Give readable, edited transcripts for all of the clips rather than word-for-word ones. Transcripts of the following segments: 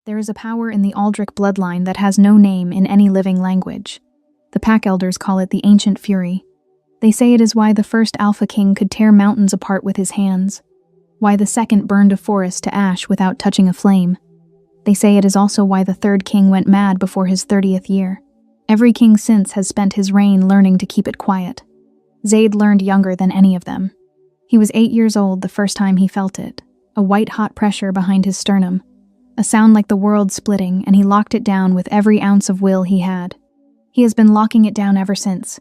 There is a power in the Aldrich bloodline that has no name in any living language. The Pack Elders call it the Ancient Fury. They say it is why the first Alpha King could tear mountains apart with his hands, why the second burned a forest to ash without touching a flame. They say it is also why the third king went mad before his 30th year. Every king since has spent his reign learning to keep it quiet. Zaid learned younger than any of them. He was 8 years old the first time he felt it, a white-hot pressure behind his sternum, a sound like the world splitting, and he locked it down with every ounce of will he had. He has been locking it down ever since.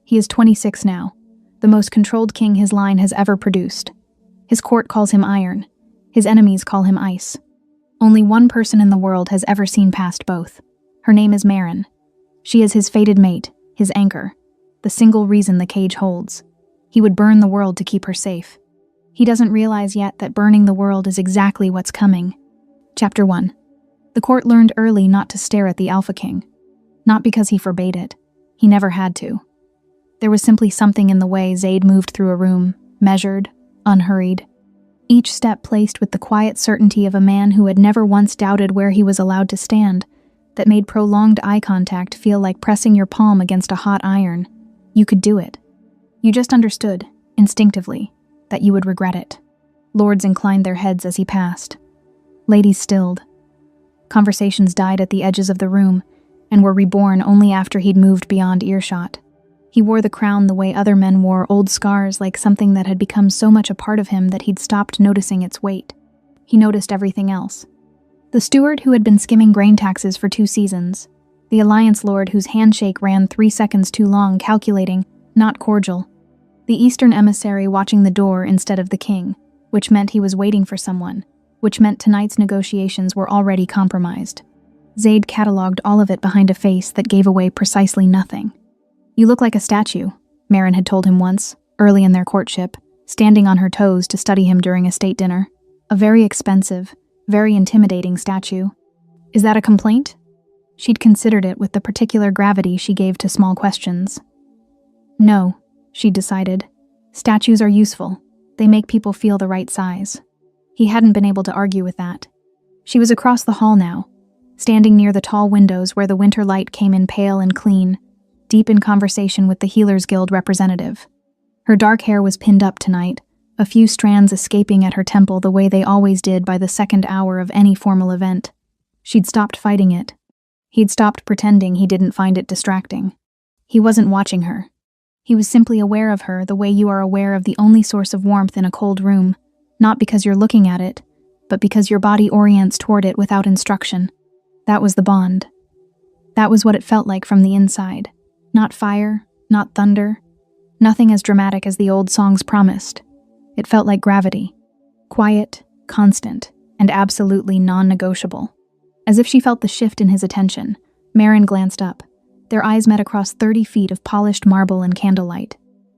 He is 26 now, the most controlled king his line has ever produced. His court calls him iron. His enemies call him ice. Only one person in the world has ever seen past both. Her name is Marin. She is his fated mate, his anchor, the single reason the cage holds. He would burn the world to keep her safe. He doesn't realize yet that burning the world is exactly what's coming. Chapter 1. The court learned early not to stare at the Alpha King. Not because he forbade it. He never had to. There was simply something in the way Zaid moved through a room, measured, unhurried. Each step placed with the quiet certainty of a man who had never once doubted where he was allowed to stand, that made prolonged eye contact feel like pressing your palm against a hot iron. You could do it. You just understood, instinctively, that you would regret it. Lords inclined their heads as he passed. Ladies stilled. Conversations died at the edges of the room, and were reborn only after he'd moved beyond earshot. He wore the crown the way other men wore old scars, like something that had become so much a part of him that he'd stopped noticing its weight. He noticed everything else. The steward who had been skimming grain taxes for 2 seasons. The Alliance Lord whose handshake ran 3 seconds too long, calculating, not cordial. The Eastern emissary watching the door instead of the king, which meant he was waiting for someone, which meant tonight's negotiations were already compromised. Zaid catalogued all of it behind a face that gave away precisely nothing. "You look like a statue," Marin had told him once, early in their courtship, standing on her toes to study him during a state dinner. A very expensive, very intimidating statue. Is that a complaint? She'd considered it with the particular gravity she gave to small questions. No, she'd decided. Statues are useful. They make people feel the right size. He hadn't been able to argue with that. She was across the hall now, standing near the tall windows where the winter light came in pale and clean, deep in conversation with the Healers Guild representative. Her dark hair was pinned up tonight, a few strands escaping at her temple the way they always did by the second hour of any formal event. She'd stopped fighting it. He'd stopped pretending he didn't find it distracting. He wasn't watching her. He was simply aware of her the way you are aware of the only source of warmth in a cold room, not because you're looking at it, but because your body orients toward it without instruction. That was the bond. That was what it felt like from the inside. Not fire, not thunder, nothing as dramatic as the old songs promised. It felt like gravity. Quiet, constant, and absolutely non-negotiable. As if she felt the shift in his attention, Marin glanced up. Their eyes met across 30 feet of polished marble and candlelight.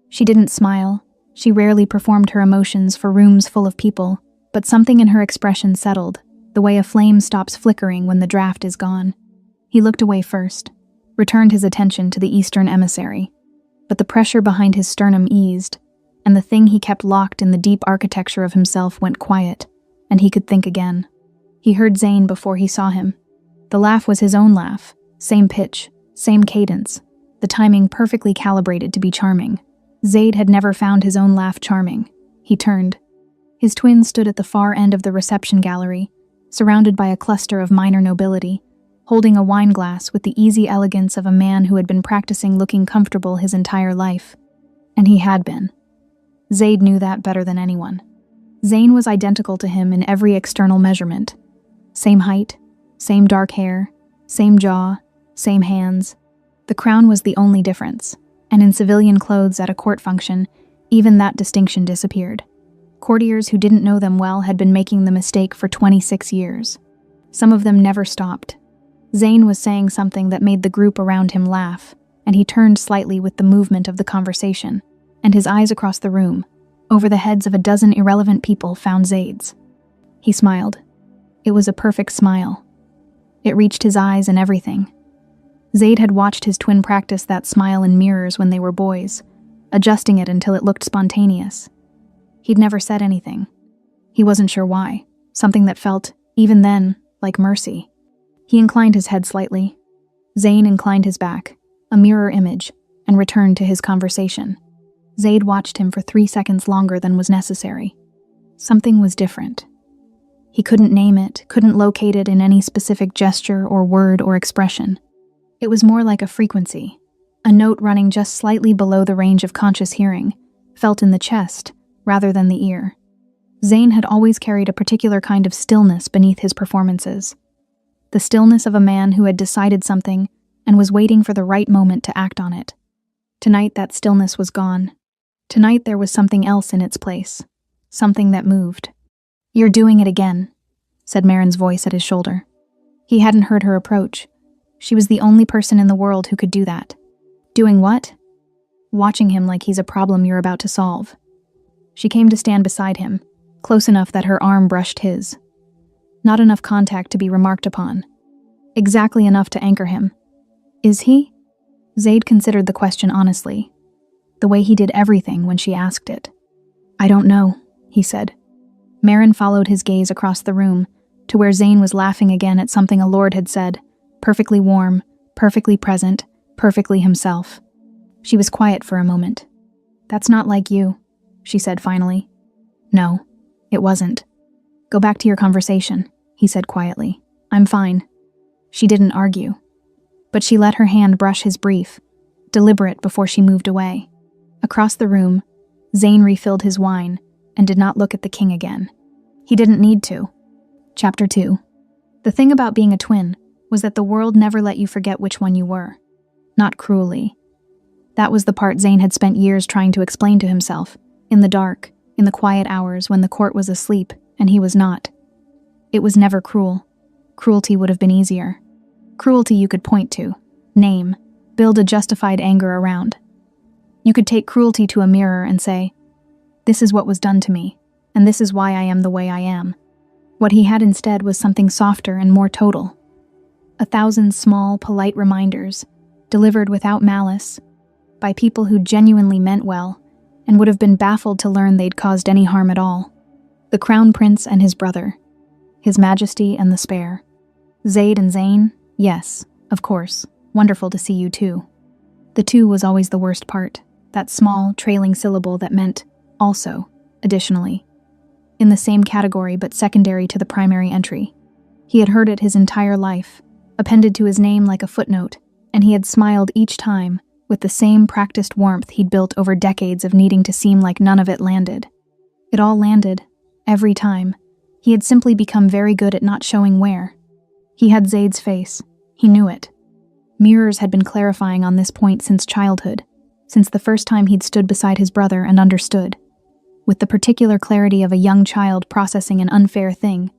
She didn't smile. She rarely performed her emotions for rooms full of people, but something in her expression settled, the way a flame stops flickering when the draft is gone. He looked away first, returned his attention to the Eastern emissary. But the pressure behind his sternum eased, and the thing he kept locked in the deep architecture of himself went quiet, and he could think again. He heard Zane before he saw him. The laugh was his own laugh, same pitch, same cadence, the timing perfectly calibrated to be charming. Zaid had never found his own laugh charming. He turned. His twin stood at the far end of the reception gallery, surrounded by a cluster of minor nobility, holding a wine glass with the easy elegance of a man who had been practicing looking comfortable his entire life. And he had been. Zaid knew that better than anyone. Zane was identical to him in every external measurement. Same height, same dark hair, same jaw, same hands. The crown was the only difference, and in civilian clothes at a court function, even that distinction disappeared. Courtiers who didn't know them well had been making the mistake for 26 years. Some of them never stopped. Zane was saying something that made the group around him laugh, and he turned slightly with the movement of the conversation, and his eyes across the room, over the heads of a dozen irrelevant people, found Zaid's. He smiled. It was a perfect smile. It reached his eyes and everything. Zaid had watched his twin practice that smile in mirrors when they were boys, adjusting it until it looked spontaneous. He'd never said anything. He wasn't sure why, something that felt, even then, like mercy. He inclined his head slightly. Zayn inclined his back, a mirror image, and returned to his conversation. Zayd watched him for 3 seconds longer than was necessary. Something was different. He couldn't name it, couldn't locate it in any specific gesture or word or expression. It was more like a frequency, a note running just slightly below the range of conscious hearing, felt in the chest rather than the ear. Zayn had always carried a particular kind of stillness beneath his performances. The stillness of a man who had decided something and was waiting for the right moment to act on it. Tonight that stillness was gone. Tonight there was something else in its place, something that moved. "You're doing it again," said Marin's voice at his shoulder. He hadn't heard her approach. She was the only person in the world who could do that. Doing what? Watching him like he's a problem you're about to solve. She came to stand beside him, close enough that her arm brushed his. Not enough contact to be remarked upon. Exactly enough to anchor him. Is he? Zayd considered the question honestly, the way he did everything when she asked it. "I don't know," he said. Marin followed his gaze across the room, to where Zayn was laughing again at something a lord had said, perfectly warm, perfectly present, perfectly himself. She was quiet for a moment. "That's not like you," she said finally. "No, it wasn't." "Go back to your conversation," he said quietly. "I'm fine." She didn't argue, but she let her hand brush his brief, deliberate before she moved away. Across the room, Zayn refilled his wine and did not look at the king again. He didn't need to. Chapter 2. The thing about being a twin was that the world never let you forget which one you were. Not cruelly. That was the part Zayn had spent years trying to explain to himself, in the dark, in the quiet hours when the court was asleep and he was not. It was never cruel. Cruelty would have been easier. Cruelty you could point to, name, build a justified anger around. You could take cruelty to a mirror and say, "This is what was done to me, and this is why I am the way I am." What he had instead was something softer and more total. 1,000 small, polite reminders, delivered without malice, by people who genuinely meant well, and would have been baffled to learn they'd caused any harm at all. The Crown Prince and his brother, His Majesty and the Spare. Zayd and Zayn, yes, of course, wonderful to see you too. The two was always the worst part, that small, trailing syllable that meant, also, additionally. In the same category but secondary to the primary entry. He had heard it his entire life, appended to his name like a footnote, and he had smiled each time with the same practiced warmth he'd built over decades of needing to seem like none of it landed. It all landed, every time. He had simply become very good at not showing where. He had Zayd's face. He knew it. Mirrors had been clarifying on this point since childhood, since the first time he'd stood beside his brother and understood, with the particular clarity of a young child processing an unfair thing,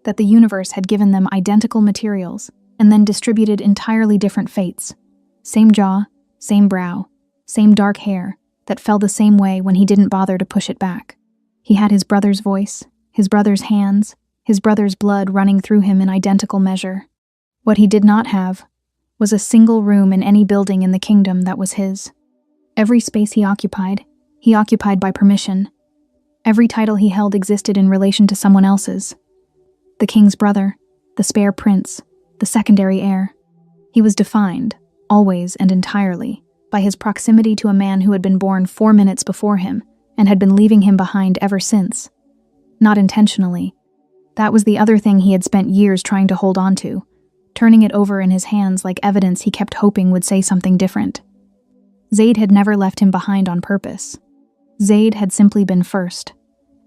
that the universe had given them identical materials and then distributed entirely different fates. Same jaw, same brow, same dark hair that fell the same way when he didn't bother to push it back. He had his brother's voice, his brother's hands, his brother's blood running through him in identical measure. What he did not have was a single room in any building in the kingdom that was his. Every space he occupied by permission. Every title he held existed in relation to someone else's. The king's brother, the spare prince, the secondary heir. He was defined, always and entirely, by his proximity to a man who had been born 4 minutes before him and had been leaving him behind ever since. Not intentionally. That was the other thing he had spent years trying to hold on to, turning it over in his hands like evidence he kept hoping would say something different. Zayd had never left him behind on purpose. Zayd had simply been first,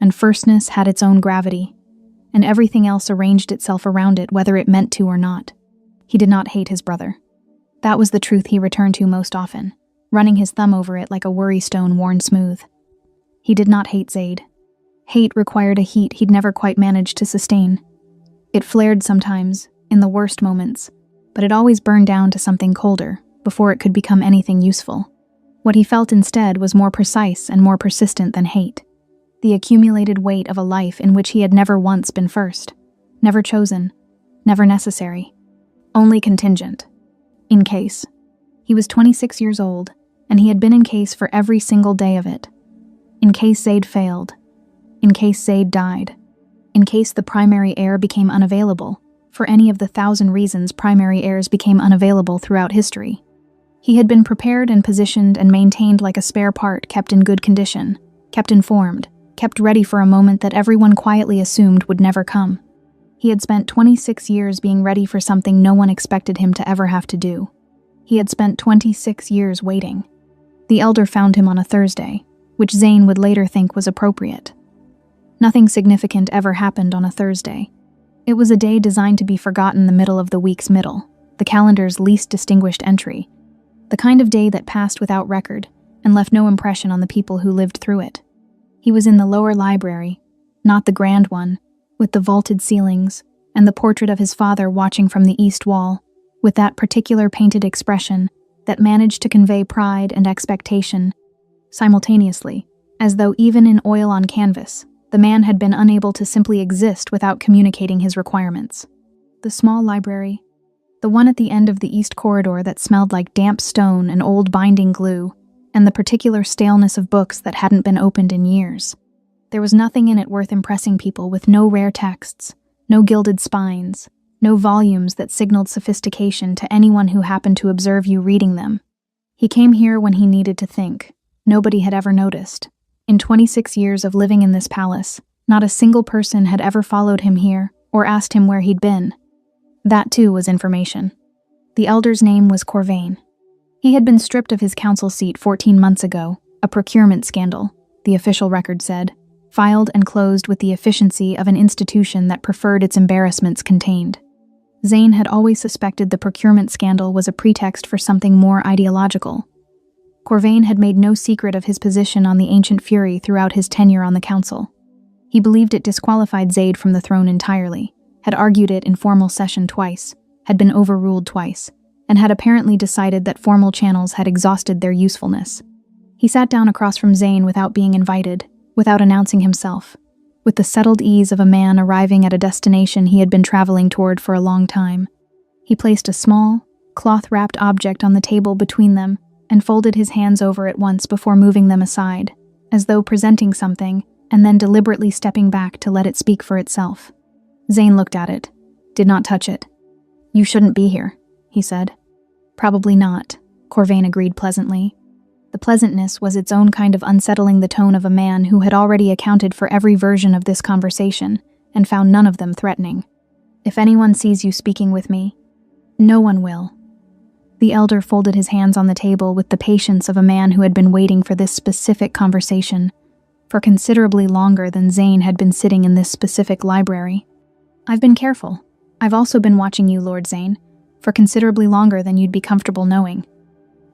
and firstness had its own gravity, and everything else arranged itself around it whether it meant to or not. He did not hate his brother. That was the truth he returned to most often, running his thumb over it like a worry stone worn smooth. He did not hate Zayd. Hate required a heat he'd never quite managed to sustain. It flared sometimes, in the worst moments, but it always burned down to something colder before it could become anything useful. What he felt instead was more precise and more persistent than hate. The accumulated weight of a life in which he had never once been first, never chosen, never necessary, only contingent. In case. He was 26 years old, and he had been in case for every single day of it. In case Zayd failed. In case Zayd died. In case the primary heir became unavailable, for any of the 1,000 reasons primary heirs became unavailable throughout history. He had been prepared and positioned and maintained like a spare part, kept in good condition, kept informed, kept ready for a moment that everyone quietly assumed would never come. He had spent 26 years being ready for something no one expected him to ever have to do. He had spent 26 years waiting. The elder found him on a Thursday, which Zane would later think was appropriate. Nothing significant ever happened on a Thursday. It was a day designed to be forgotten the middle of the week's middle, the calendar's least distinguished entry, the kind of day that passed without record and left no impression on the people who lived through it. He was in the lower library, not the grand one, with the vaulted ceilings and the portrait of his father watching from the east wall, with that particular painted expression that managed to convey pride and expectation simultaneously, as though even in oil on canvas, the man had been unable to simply exist without communicating his requirements. The small library, the one at the end of the east corridor that smelled like damp stone and old binding glue, and the particular staleness of books that hadn't been opened in years. There was nothing in it worth impressing people, with no rare texts, no gilded spines, no volumes that signaled sophistication to anyone who happened to observe you reading them. He came here when he needed to think. Nobody had ever noticed. In 26 years of living in this palace, not a single person had ever followed him here or asked him where he'd been. That, too, was information. The elder's name was Corvain. He had been stripped of his council seat 14 months ago, a procurement scandal, the official record said, filed and closed with the efficiency of an institution that preferred its embarrassments contained. Zane had always suspected the procurement scandal was a pretext for something more ideological. Corvain had made no secret of his position on the Ancient Fury throughout his tenure on the council. He believed it disqualified Zaid from the throne entirely, had argued it in formal session twice, had been overruled twice, and had apparently decided that formal channels had exhausted their usefulness. He sat down across from Zane without being invited, without announcing himself, with the settled ease of a man arriving at a destination he had been traveling toward for a long time. He placed a small, cloth-wrapped object on the table between them and folded his hands over it once before moving them aside, as though presenting something, and then deliberately stepping back to let it speak for itself. Zane looked at it, did not touch it. "You shouldn't be here," he said. "Probably not," Corvain agreed pleasantly. The pleasantness was its own kind of unsettling the tone of a man who had already accounted for every version of this conversation and found none of them threatening. "If anyone sees you speaking with me, no one will." The elder folded his hands on the table with the patience of a man who had been waiting for this specific conversation for considerably longer than Zane had been sitting in this specific library. "I've been careful. I've also been watching you, Lord Zane, for considerably longer than you'd be comfortable knowing."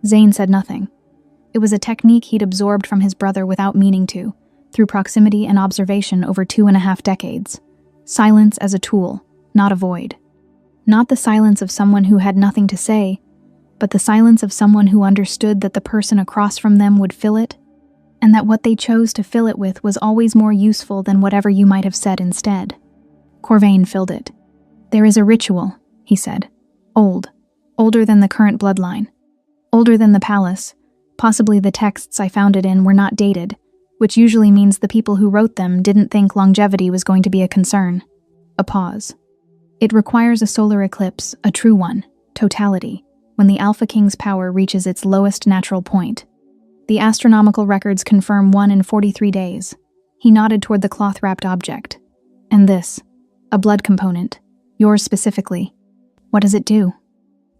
Zane said nothing. It was a technique he'd absorbed from his brother without meaning to, through proximity and observation over 2.5 decades. Silence as a tool, not a void. Not the silence of someone who had nothing to say, but the silence of someone who understood that the person across from them would fill it, and that what they chose to fill it with was always more useful than whatever you might have said instead. Corvain filled it. "There is a ritual," he said. Older than the current bloodline. Older than the palace. Possibly the texts I found it in were not dated, which usually means the people who wrote them didn't think longevity was going to be a concern. A pause. "It requires a solar eclipse, a true one, totality, when the Alpha King's power reaches its lowest natural point. The astronomical records confirm 1 in 43 days. He nodded toward the cloth-wrapped object. "And this, a blood component, yours specifically. What does it do?"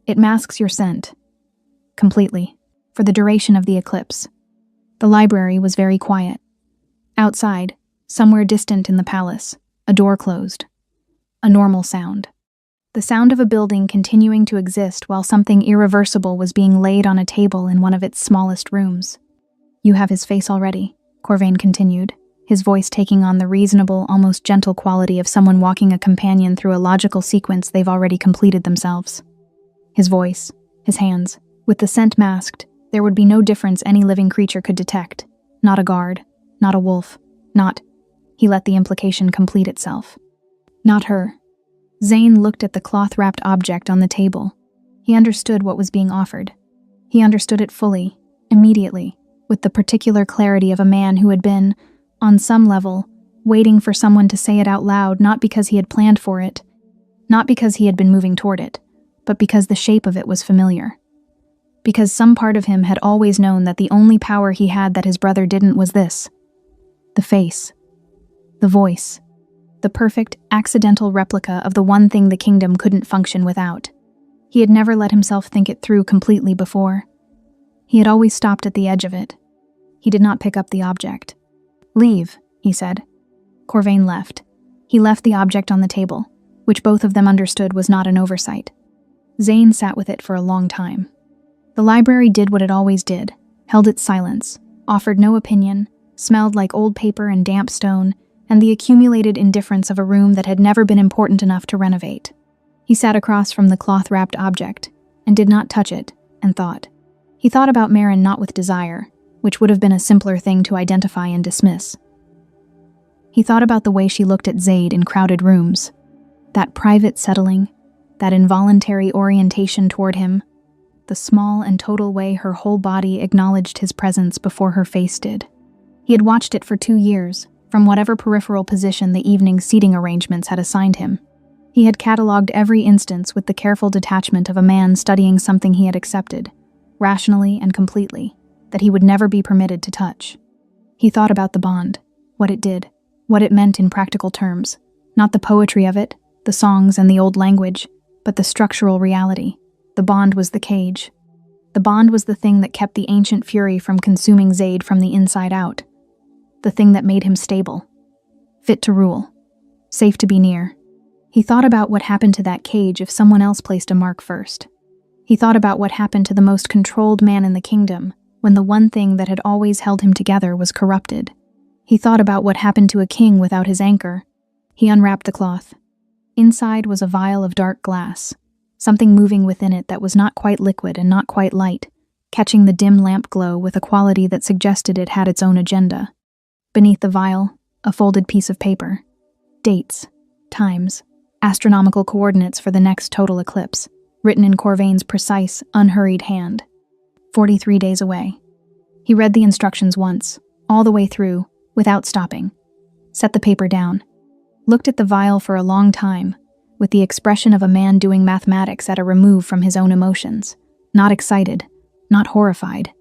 "It masks your scent. Completely. For the duration of the eclipse." The library was very quiet. Outside, somewhere distant in the palace, a door closed. A normal sound. The sound of a building continuing to exist while something irreversible was being laid on a table in one of its smallest rooms. "You have his face already," Corvain continued, his voice taking on the reasonable, almost gentle quality of someone walking a companion through a logical sequence they've already completed themselves. His voice, his hands, with the scent masked, there would be no difference any living creature could detect. Not a guard, not a wolf, not... He let the implication complete itself. Not her. Zane looked at the cloth-wrapped object on the table. He understood what was being offered. He understood it fully, immediately, with the particular clarity of a man who had been, on some level, waiting for someone to say it out loud, not because he had planned for it, Not because he had been moving toward it, but because the shape of it was familiar. Because some part of him had always known that the only power he had that his brother didn't was this: the face, the voice, the perfect, accidental replica of the one thing the kingdom couldn't function without. He had never let himself think it through completely before. He had always stopped at the edge of it. He did not pick up the object. "Leave," he said. Corvain left. He left the object on the table, which both of them understood was not an oversight. Zane sat with it for a long time. The library did what it always did, held its silence, offered no opinion, smelled like old paper and damp stone, and the accumulated indifference of a room that had never been important enough to renovate. He sat across from the cloth-wrapped object, and did not touch it, and thought. He thought about Marin not with desire, which would have been a simpler thing to identify and dismiss. He thought about the way she looked at Zaid in crowded rooms, that private settling, that involuntary orientation toward him, the small and total way her whole body acknowledged his presence before her face did. He had watched it for 2 years, from whatever peripheral position the evening seating arrangements had assigned him. He had catalogued every instance with the careful detachment of a man studying something he had accepted, rationally and completely, that he would never be permitted to touch. He thought about the bond, what it did, what it meant in practical terms, not the poetry of it, the songs and the old language, but the structural reality. The bond was the cage. The bond was the thing that kept the ancient fury from consuming Zaid from the inside out. The thing that made him stable, fit to rule, safe to be near. He thought about what happened to that cage if someone else placed a mark first. He thought about what happened to the most controlled man in the kingdom when the one thing that had always held him together was corrupted. He thought about what happened to a king without his anchor. He unwrapped the cloth. Inside was a vial of dark glass, something moving within it that was not quite liquid and not quite light, catching the dim lamp glow with a quality that suggested it had its own agenda. Beneath the vial, a folded piece of paper. Dates, times, astronomical coordinates for the next total eclipse, written in Corvain's precise, unhurried hand. 43 days away. He read the instructions once, all the way through, without stopping. Set the paper down. Looked at the vial for a long time, with the expression of a man doing mathematics at a remove from his own emotions. Not excited, not horrified.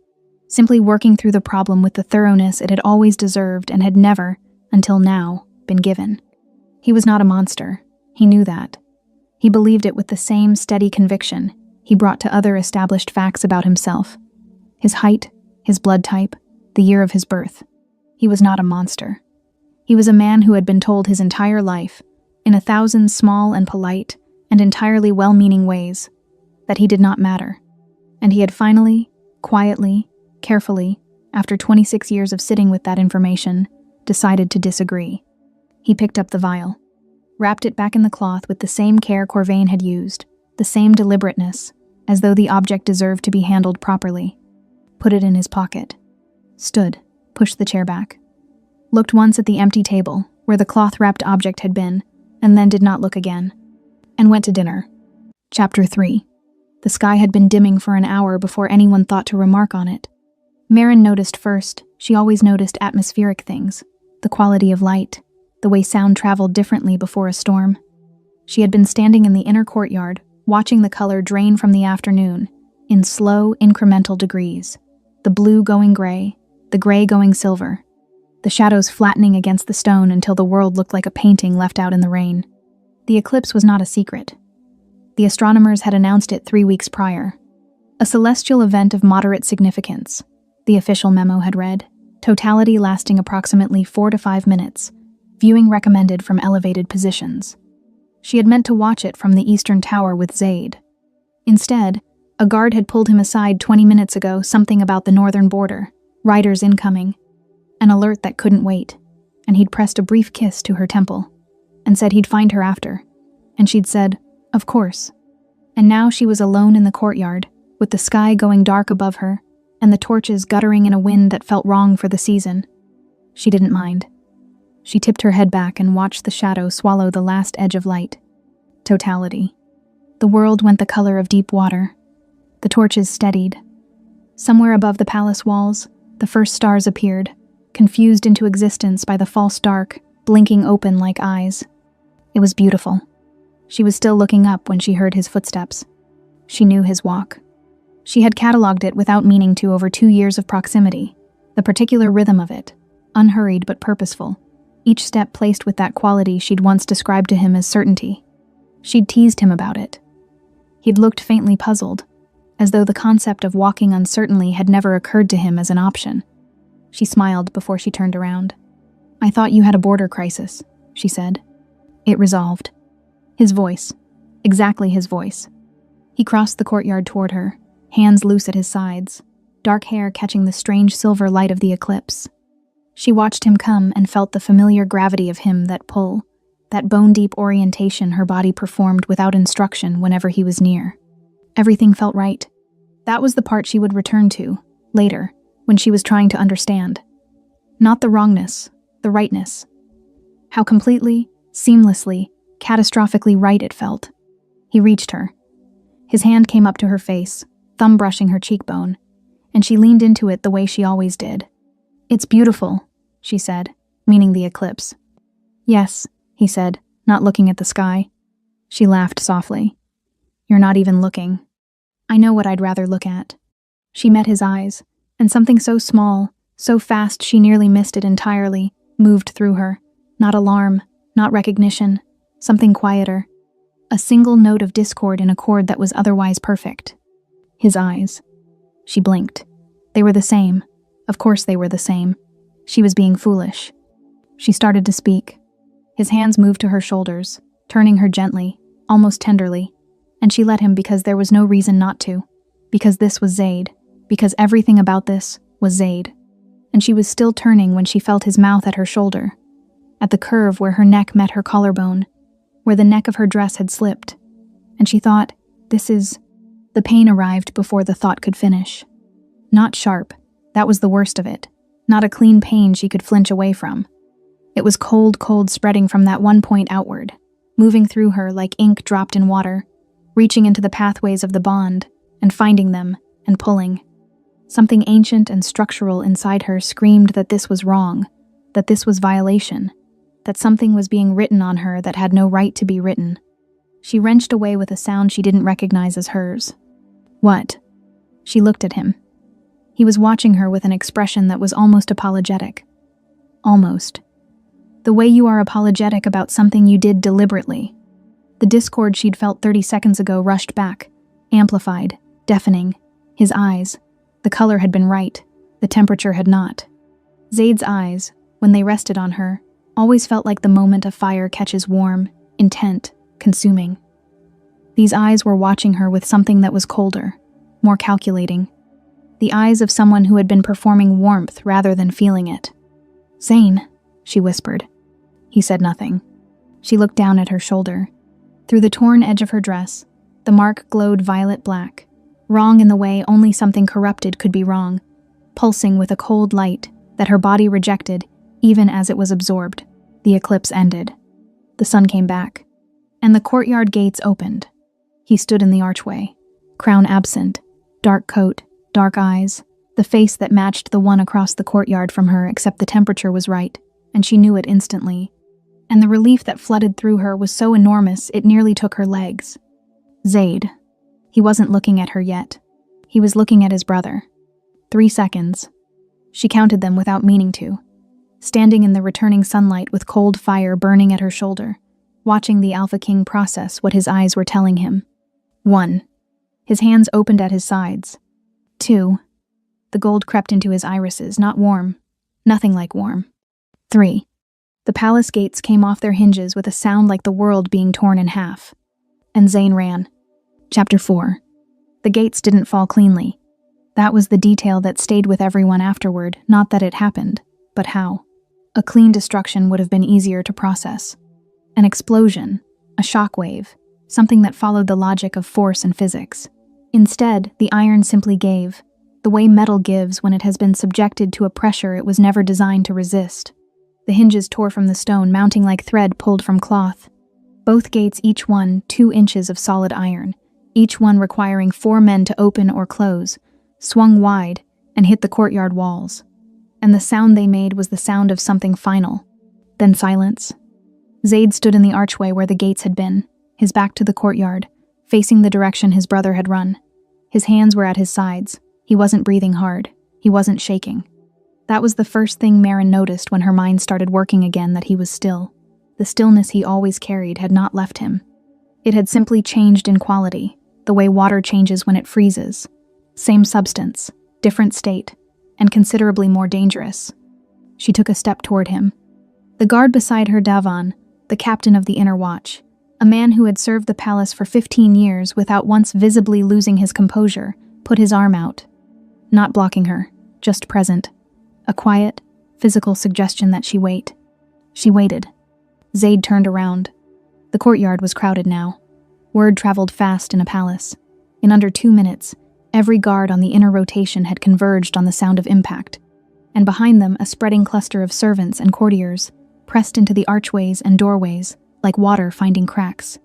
Simply working through the problem with the thoroughness it had always deserved and had never, until now, been given. He was not a monster. He knew that. He believed it with the same steady conviction he brought to other established facts about himself. His height, his blood type, the year of his birth. He was not a monster. He was a man who had been told his entire life, in 1,000 small and polite and entirely well-meaning ways, that he did not matter. And he had finally, quietly, carefully, after 26 years of sitting with that information, decided to disagree. He picked up the vial, wrapped it back in the cloth with the same care Corvain had used, the same deliberateness, as though the object deserved to be handled properly. Put it in his pocket. Stood, pushed the chair back. Looked once at the empty table, where the cloth-wrapped object had been, and then did not look again. And went to dinner. Chapter 3. The sky had been dimming for an hour before anyone thought to remark on it. Marin noticed first. She always noticed atmospheric things, the quality of light, the way sound traveled differently before a storm. She had been standing in the inner courtyard, watching the color drain from the afternoon, in slow, incremental degrees, the blue going gray, the gray going silver, the shadows flattening against the stone until the world looked like a painting left out in the rain. The eclipse was not a secret. The astronomers had announced it 3 weeks prior. A celestial event of moderate significance, the official memo had read, totality lasting approximately 4 to 5 minutes, viewing recommended from elevated positions. She had meant to watch it from the eastern tower with Zaid. Instead, a guard had pulled him aside 20 minutes ago, something about the northern border, riders incoming, an alert that couldn't wait, and he'd pressed a brief kiss to her temple, and said he'd find her after, and she'd said, of course. And now she was alone in the courtyard, with the sky going dark above her, and the torches guttering in a wind that felt wrong for the season. She didn't mind. She tipped her head back and watched the shadow swallow the last edge of light. Totality. The world went the color of deep water. The torches steadied. Somewhere above the palace walls, the first stars appeared, confused into existence by the false dark, blinking open like eyes. It was beautiful. She was still looking up when she heard his footsteps. She knew his walk. She had catalogued it without meaning to over 2 years of proximity, the particular rhythm of it, unhurried but purposeful, each step placed with that quality she'd once described to him as certainty. She'd teased him about it. He'd looked faintly puzzled, as though the concept of walking uncertainly had never occurred to him as an option. She smiled before she turned around. "I thought you had a border crisis," she said. It resolved. His voice. Exactly his voice. He crossed the courtyard toward her, hands loose at his sides, dark hair catching the strange silver light of the eclipse. She watched him come and felt the familiar gravity of him, that pull, that bone-deep orientation her body performed without instruction whenever he was near. Everything felt right. That was the part she would return to, later, when she was trying to understand. Not the wrongness, the rightness. How completely, seamlessly, catastrophically right it felt. He reached her. His hand came up to her face, thumb brushing her cheekbone, and she leaned into it the way she always did. "It's beautiful," she said, meaning the eclipse. "Yes," he said, not looking at the sky. She laughed softly. "You're not even looking. I know what I'd rather look at." She met his eyes, and something so small, so fast she nearly missed it entirely, moved through her. Not alarm, not recognition, something quieter. A single note of discord in a chord that was otherwise perfect. His eyes. She blinked. They were the same. Of course they were the same. She was being foolish. She started to speak. His hands moved to her shoulders, turning her gently, almost tenderly, and she let him because there was no reason not to. Because this was Zaid. Because everything about this was Zaid. And she was still turning when she felt his mouth at her shoulder, at the curve where her neck met her collarbone, where the neck of her dress had slipped. And she thought, this is... The pain arrived before the thought could finish. Not sharp, that was the worst of it. Not a clean pain she could flinch away from. It was cold spreading from that one point outward, moving through her like ink dropped in water, reaching into the pathways of the bond, and finding them, and pulling. Something ancient and structural inside her screamed that this was wrong, that this was violation, that something was being written on her that had no right to be written. She wrenched away with a sound she didn't recognize as hers. "What?" She looked at him. He was watching her with an expression that was almost apologetic. Almost. The way you are apologetic about something you did deliberately. The discord she'd felt 30 seconds ago rushed back, amplified, deafening. His eyes. The color had been right, the temperature had not. Zaid's eyes, when they rested on her, always felt like the moment a fire catches warm, intent, consuming. These eyes were watching her with something that was colder, more calculating. The eyes of someone who had been performing warmth rather than feeling it. "Zane," she whispered. He said nothing. She looked down at her shoulder. Through the torn edge of her dress, the mark glowed violet black, wrong in the way only something corrupted could be wrong, pulsing with a cold light that her body rejected even as it was absorbed. The eclipse ended. The sun came back, and the courtyard gates opened. He stood in the archway, crown absent, dark coat, dark eyes, the face that matched the one across the courtyard from her except the temperature was right, and she knew it instantly. And the relief that flooded through her was so enormous it nearly took her legs. Zaid. He wasn't looking at her yet. He was looking at his brother. 3 seconds. She counted them without meaning to. Standing in the returning sunlight with cold fire burning at her shoulder, watching the Alpha King process what his eyes were telling him. 1. His hands opened at his sides. 2. The gold crept into his irises, not warm. Nothing like warm. 3. The palace gates came off their hinges with a sound like the world being torn in half. And Zane ran. Chapter 4. The gates didn't fall cleanly. That was the detail that stayed with everyone afterward, not that it happened, but how. A clean destruction would have been easier to process. An explosion, a shockwave, something that followed the logic of force and physics. Instead, the iron simply gave, the way metal gives when it has been subjected to a pressure it was never designed to resist. The hinges tore from the stone, mounting like thread pulled from cloth. Both gates, each one 2 inches of solid iron, each one requiring 4 men to open or close, swung wide and hit the courtyard walls. And the sound they made was the sound of something final. Then silence. Zaid stood in the archway where the gates had been, his back to the courtyard, facing the direction his brother had run. His hands were at his sides. He wasn't breathing hard. He wasn't shaking. That was the first thing Maren noticed when her mind started working again, that he was still. The stillness he always carried had not left him. It had simply changed in quality, the way water changes when it freezes. Same substance, different state, and considerably more dangerous. She took a step toward him. The guard beside her, Davan, the captain of the inner watch, a man who had served the palace for 15 years without once visibly losing his composure, put his arm out. Not blocking her, just present. A quiet, physical suggestion that she wait. She waited. Zaid turned around. The courtyard was crowded now. Word traveled fast in a palace. In under 2 minutes, every guard on the inner rotation had converged on the sound of impact, and behind them a spreading cluster of servants and courtiers, pressed into the archways and doorways, like water finding cracks.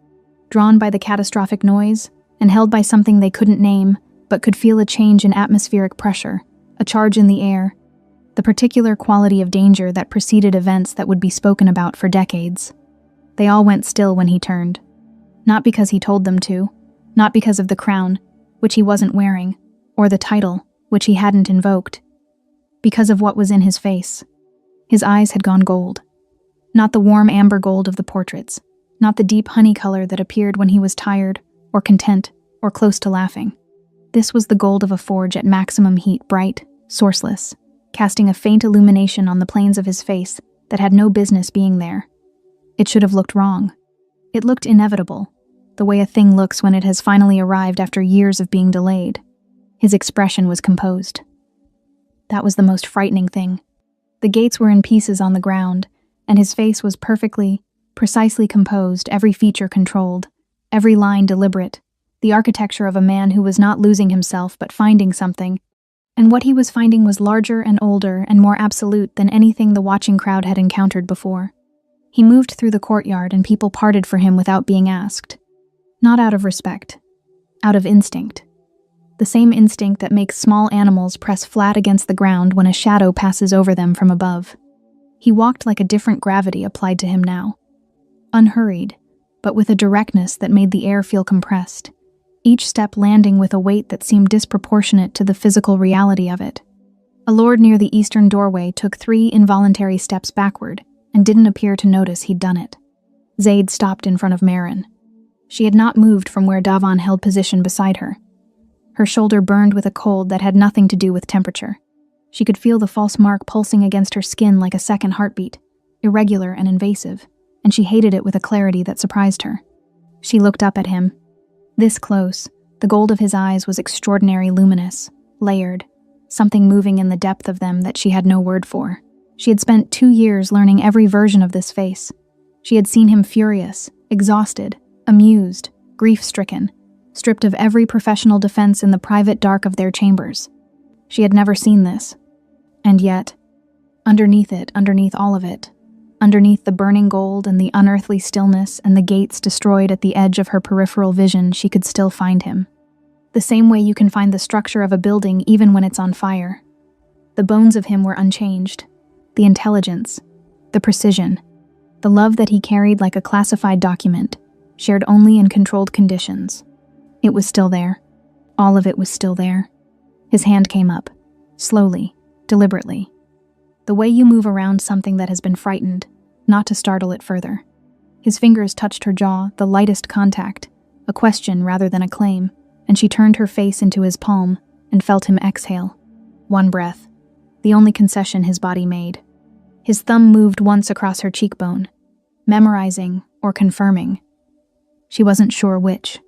Drawn by the catastrophic noise, and held by something they couldn't name, but could feel a change in atmospheric pressure, a charge in the air, the particular quality of danger that preceded events that would be spoken about for decades. They all went still when he turned. Not because he told them to, not because of the crown, which he wasn't wearing, or the title, which he hadn't invoked. Because of what was in his face. His eyes had gone gold. Not the warm amber gold of the portraits, not the deep honey color that appeared when he was tired, or content, or close to laughing. This was the gold of a forge at maximum heat, bright, sourceless, casting a faint illumination on the planes of his face that had no business being there. It should have looked wrong. It looked inevitable, the way a thing looks when it has finally arrived after years of being delayed. His expression was composed. That was the most frightening thing. The gates were in pieces on the ground, and his face was perfectly, precisely composed, every feature controlled, every line deliberate, the architecture of a man who was not losing himself but finding something, and what he was finding was larger and older and more absolute than anything the watching crowd had encountered before. He moved through the courtyard and people parted for him without being asked. Not out of respect, out of instinct. The same instinct that makes small animals press flat against the ground when a shadow passes over them from above. He walked like a different gravity applied to him now. Unhurried, but with a directness that made the air feel compressed, each step landing with a weight that seemed disproportionate to the physical reality of it. A lord near the eastern doorway took 3 involuntary steps backward and didn't appear to notice he'd done it. Zaid stopped in front of Maren. She had not moved from where Davan held position beside her. Her shoulder burned with a cold that had nothing to do with temperature. She could feel the false mark pulsing against her skin like a second heartbeat, irregular and invasive, and she hated it with a clarity that surprised her. She looked up at him. This close, the gold of his eyes was extraordinarily luminous, layered, something moving in the depth of them that she had no word for. She had spent 2 years learning every version of this face. She had seen him furious, exhausted, amused, grief-stricken, stripped of every professional defense in the private dark of their chambers. She had never seen this. And yet, underneath it, underneath all of it, underneath the burning gold and the unearthly stillness and the gates destroyed at the edge of her peripheral vision, she could still find him. The same way you can find the structure of a building even when it's on fire. The bones of him were unchanged. The intelligence, the precision, the love that he carried like a classified document, shared only in controlled conditions. It was still there. All of it was still there. His hand came up, slowly, deliberately. The way you move around something that has been frightened, not to startle it further. His fingers touched her jaw, the lightest contact, a question rather than a claim, and she turned her face into his palm and felt him exhale. One breath, the only concession his body made. His thumb moved once across her cheekbone, memorizing or confirming. She wasn't sure which.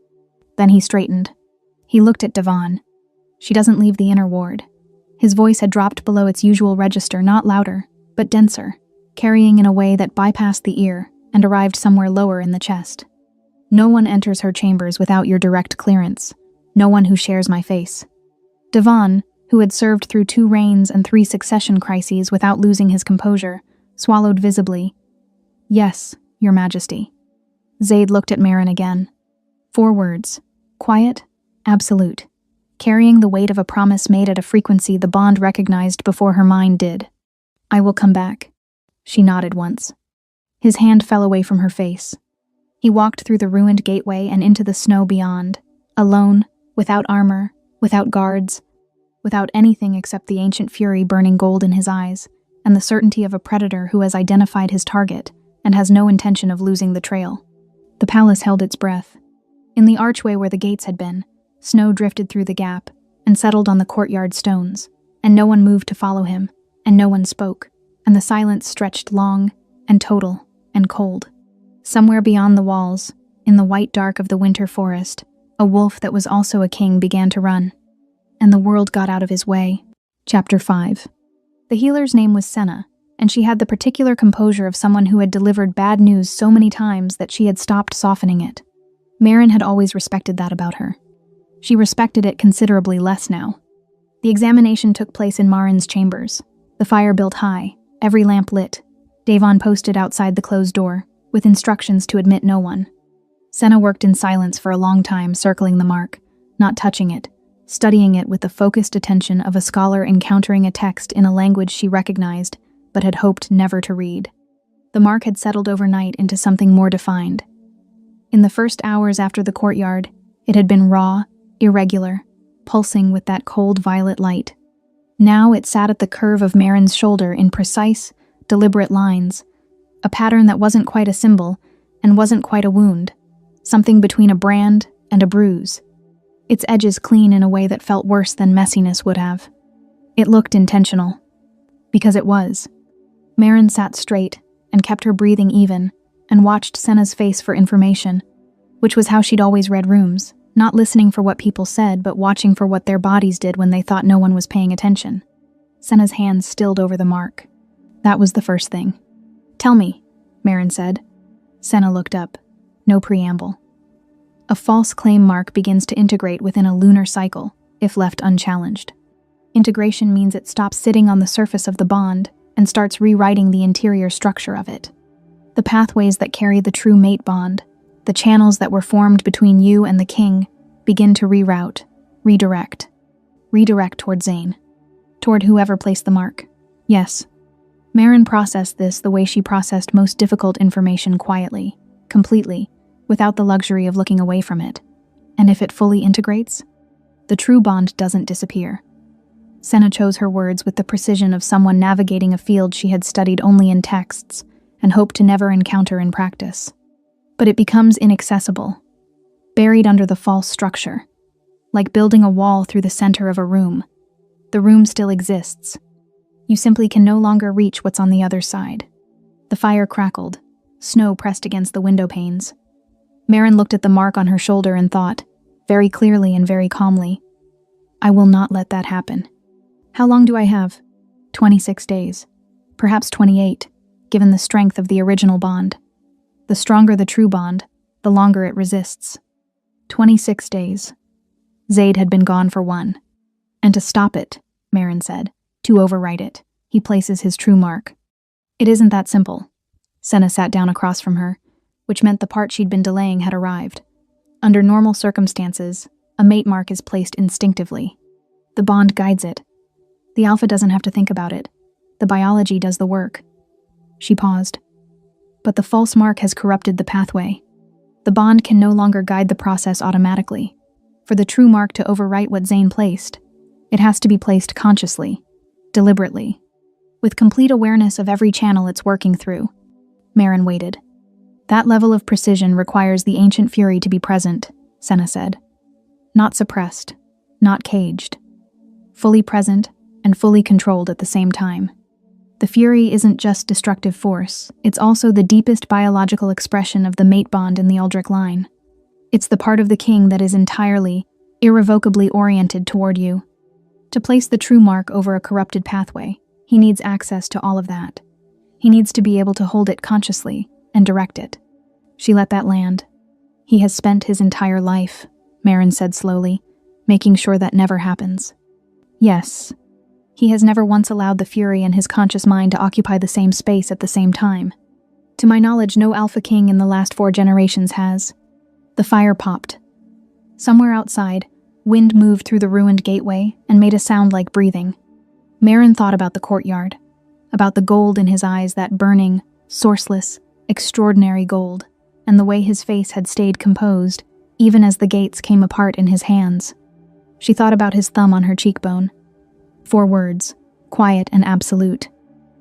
Then he straightened. He looked at Davan. She doesn't leave the inner ward. His voice had dropped below its usual register, not louder, but denser, carrying in a way that bypassed the ear and arrived somewhere lower in the chest. No one enters her chambers without your direct clearance. No one who shares my face. Davan, who had served through 2 reigns and 3 succession crises without losing his composure, swallowed visibly. Yes, Your Majesty. Zaid looked at Maren again. 4 words. Quiet, absolute. Carrying the weight of a promise made at a frequency the bond recognized before her mind did. I will come back. She nodded once. His hand fell away from her face. He walked through the ruined gateway and into the snow beyond, alone, without armor, without guards, without anything except the ancient fury burning gold in his eyes, and the certainty of a predator who has identified his target and has no intention of losing the trail. The palace held its breath. In the archway where the gates had been, snow drifted through the gap and settled on the courtyard stones, and no one moved to follow him, and no one spoke, and the silence stretched long and total and cold. Somewhere beyond the walls, in the white dark of the winter forest, a wolf that was also a king began to run, and the world got out of his way. Chapter 5. The healer's name was Senna, and she had the particular composure of someone who had delivered bad news so many times that she had stopped softening it. Marin had always respected that about her. She respected it considerably less now. The examination took place in Marin's chambers. The fire built high, every lamp lit. Davon posted outside the closed door, with instructions to admit no one. Senna worked in silence for a long time, circling the mark, not touching it, studying it with the focused attention of a scholar encountering a text in a language she recognized, but had hoped never to read. The mark had settled overnight into something more defined. In the first hours after the courtyard, it had been raw, irregular, pulsing with that cold violet light. Now it sat at the curve of Marin's shoulder in precise, deliberate lines, a pattern that wasn't quite a symbol and wasn't quite a wound, something between a brand and a bruise. Its edges clean in a way that felt worse than messiness would have. It looked intentional. Because it was. Marin sat straight and kept her breathing even and watched Senna's face for information, which was how she'd always read rooms, not listening for what people said but watching for what their bodies did when they thought no one was paying attention. Senna's hands stilled over the mark. That was the first thing. "Tell me," Marin said. Senna looked up. No preamble. A false claim mark begins to integrate within a lunar cycle, if left unchallenged. Integration means it stops sitting on the surface of the bond and starts rewriting the interior structure of it. The pathways that carry the true mate bond, the channels that were formed between you and the king, begin to reroute, redirect. Redirect toward Zane. Toward whoever placed the mark. Yes. Marin processed this the way she processed most difficult information quietly, completely, without the luxury of looking away from it. And if it fully integrates, the true bond doesn't disappear. Senna chose her words with the precision of someone navigating a field she had studied only in texts and hoped to never encounter in practice. But it becomes inaccessible, buried under the false structure, like building a wall through the center of a room. The room still exists. You simply can no longer reach what's on the other side. The fire crackled, snow pressed against the window panes. Marin looked at the mark on her shoulder and thought, very clearly and very calmly, I will not let that happen. How long do I have? 26 days. Perhaps 28, given the strength of the original bond. The stronger the true bond, the longer it resists. 26 days. Zaid had been gone for one. And to stop it, Marin said, to overwrite it, he places his true mark. It isn't that simple. Senna sat down across from her, which meant the part she'd been delaying had arrived. Under normal circumstances, a mate mark is placed instinctively. The bond guides it. The alpha doesn't have to think about it. The biology does the work. She paused. But the false mark has corrupted the pathway. The bond can no longer guide the process automatically. For the true mark to overwrite what Zane placed, it has to be placed consciously, deliberately, with complete awareness of every channel it's working through. Marin waited. That level of precision requires the ancient fury to be present, Senna said. Not suppressed, not caged. Fully present and fully controlled at the same time. The fury isn't just destructive force, it's also the deepest biological expression of the mate bond in the Aldrich line. It's the part of the king that is entirely, irrevocably oriented toward you. To place the true mark over a corrupted pathway, he needs access to all of that. He needs to be able to hold it consciously and direct it. She let that land. He has spent his entire life, Marin said slowly, making sure that never happens. Yes. He has never once allowed the fury in his conscious mind to occupy the same space at the same time. To my knowledge, no Alpha King in the last 4 generations has. The fire popped. Somewhere outside, wind moved through the ruined gateway and made a sound like breathing. Marin thought about the courtyard, about the gold in his eyes, that burning, sourceless, extraordinary gold, and the way his face had stayed composed, even as the gates came apart in his hands. She thought about his thumb on her cheekbone. 4 words, quiet and absolute.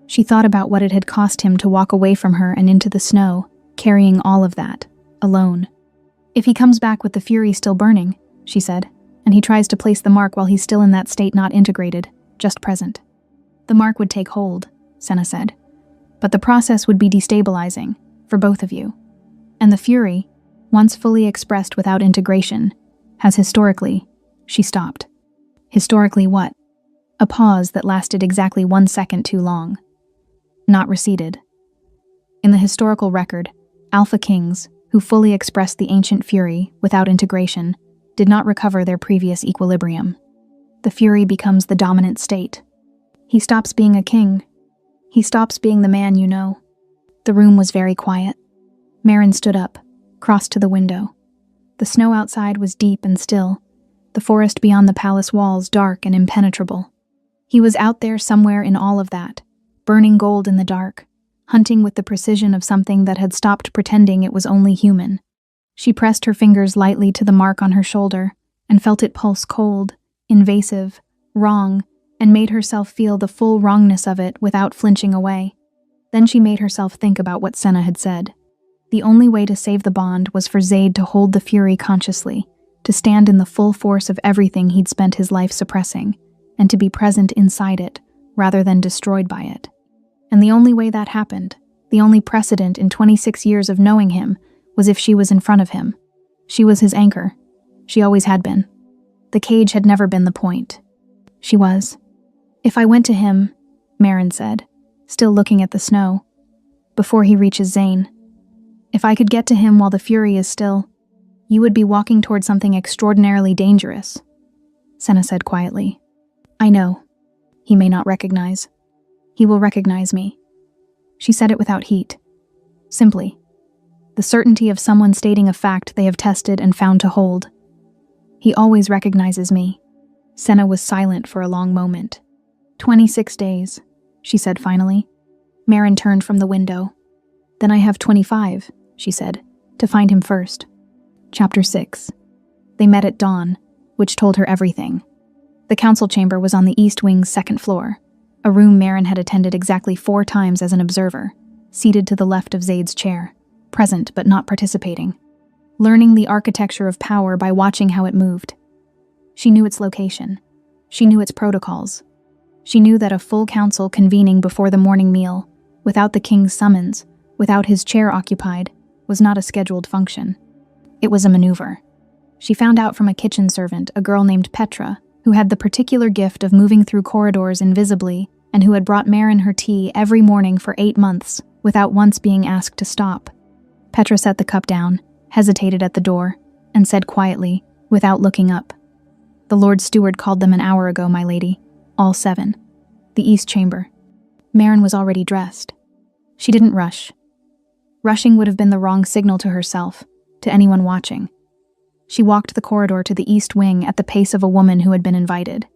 She thought about what it had cost him to walk away from her and into the snow, carrying all of that, alone. If he comes back with the fury still burning, she said, and he tries to place the mark while he's still in that state, not integrated, just present. The mark would take hold, Senna said, but the process would be destabilizing, for both of you. And the fury, once fully expressed without integration, has historically, she stopped. Historically what? A pause that lasted exactly 1 second too long. Not receded. In the historical record, Alpha Kings, who fully expressed the ancient fury without integration, did not recover their previous equilibrium. The fury becomes the dominant state. He stops being a king. He stops being the man you know. The room was very quiet. Marin stood up, crossed to the window. The snow outside was deep and still, the forest beyond the palace walls dark and impenetrable. He was out there somewhere in all of that, burning gold in the dark, hunting with the precision of something that had stopped pretending it was only human. She pressed her fingers lightly to the mark on her shoulder and felt it pulse cold, invasive, wrong, and made herself feel the full wrongness of it without flinching away. Then she made herself think about what Senna had said. The only way to save the bond was for Zaid to hold the fury consciously, to stand in the full force of everything he'd spent his life suppressing, and to be present inside it, rather than destroyed by it. And the only way that happened, the only precedent in 26 years of knowing him, was if she was in front of him. She was his anchor. She always had been. The cage had never been the point. She was. If I went to him, Marin said, still looking at the snow, before he reaches Zane. If I could get to him while the fury is still, you would be walking toward something extraordinarily dangerous, Senna said quietly. I know. He may not recognize. He will recognize me. She said it without heat. Simply. The certainty of someone stating a fact they have tested and found to hold. He always recognizes me. Senna was silent for a long moment. 26 days, she said finally. Marin turned from the window. Then I have 25, she said, to find him first. Chapter 6. They met at dawn, which told her everything. The council chamber was on the east wing's 2nd floor, a room Marin had attended exactly 4 times as an observer, seated to the left of Zaid's chair, present but not participating, learning the architecture of power by watching how it moved. She knew its location. She knew its protocols. She knew that a full council convening before the morning meal, without the king's summons, without his chair occupied, was not a scheduled function. It was a maneuver. She found out from a kitchen servant, a girl named Petra, who had the particular gift of moving through corridors invisibly and who had brought Marin her tea every morning for 8 months without once being asked to stop. Petra set the cup down, hesitated at the door, and said quietly, without looking up, "The Lord Steward called them an hour ago, my lady. All 7. The East Chamber." Marin was already dressed. She didn't rush. Rushing would have been the wrong signal to herself, to anyone watching. She walked the corridor to the east wing at the pace of a woman who had been invited.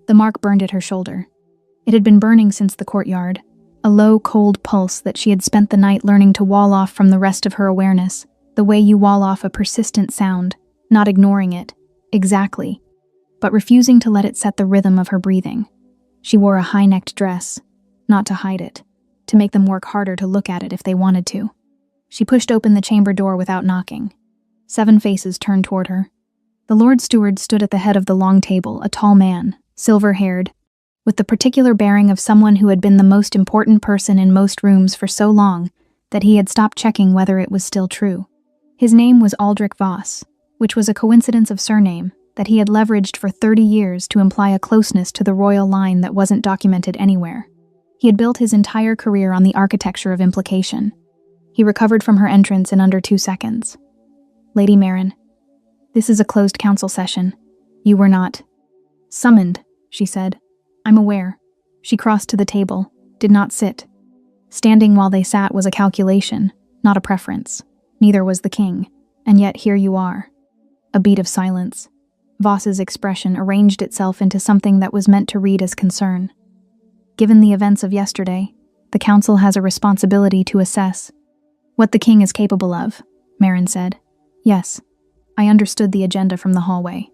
The mark burned at her shoulder. It had been burning since the courtyard, a low, cold pulse that she had spent the night learning to wall off from the rest of her awareness, the way you wall off a persistent sound, not ignoring it, exactly, but refusing to let it set the rhythm of her breathing. She wore a high-necked dress, not to hide it, to make them work harder to look at it if they wanted to. She pushed open the chamber door without knocking. 7 faces turned toward her. The Lord Steward stood at the head of the long table, a tall man, silver-haired, with the particular bearing of someone who had been the most important person in most rooms for so long that he had stopped checking whether it was still true. His name was Aldrich Voss, which was a coincidence of surname that he had leveraged for 30 years to imply a closeness to the royal line that wasn't documented anywhere. He had built his entire career on the architecture of implication. He recovered from her entrance in under 2 seconds. "Lady Marin, this is a closed council session. You were not summoned," she said. "I'm aware." She crossed to the table, did not sit. Standing while they sat was a calculation, not a preference. Neither was the king, and yet here you are. A beat of silence. Voss's expression arranged itself into something that was meant to read as concern. Given the events of yesterday, the council has a responsibility to assess what the king is capable of, Marin said. Yes. I understood the agenda from the hallway.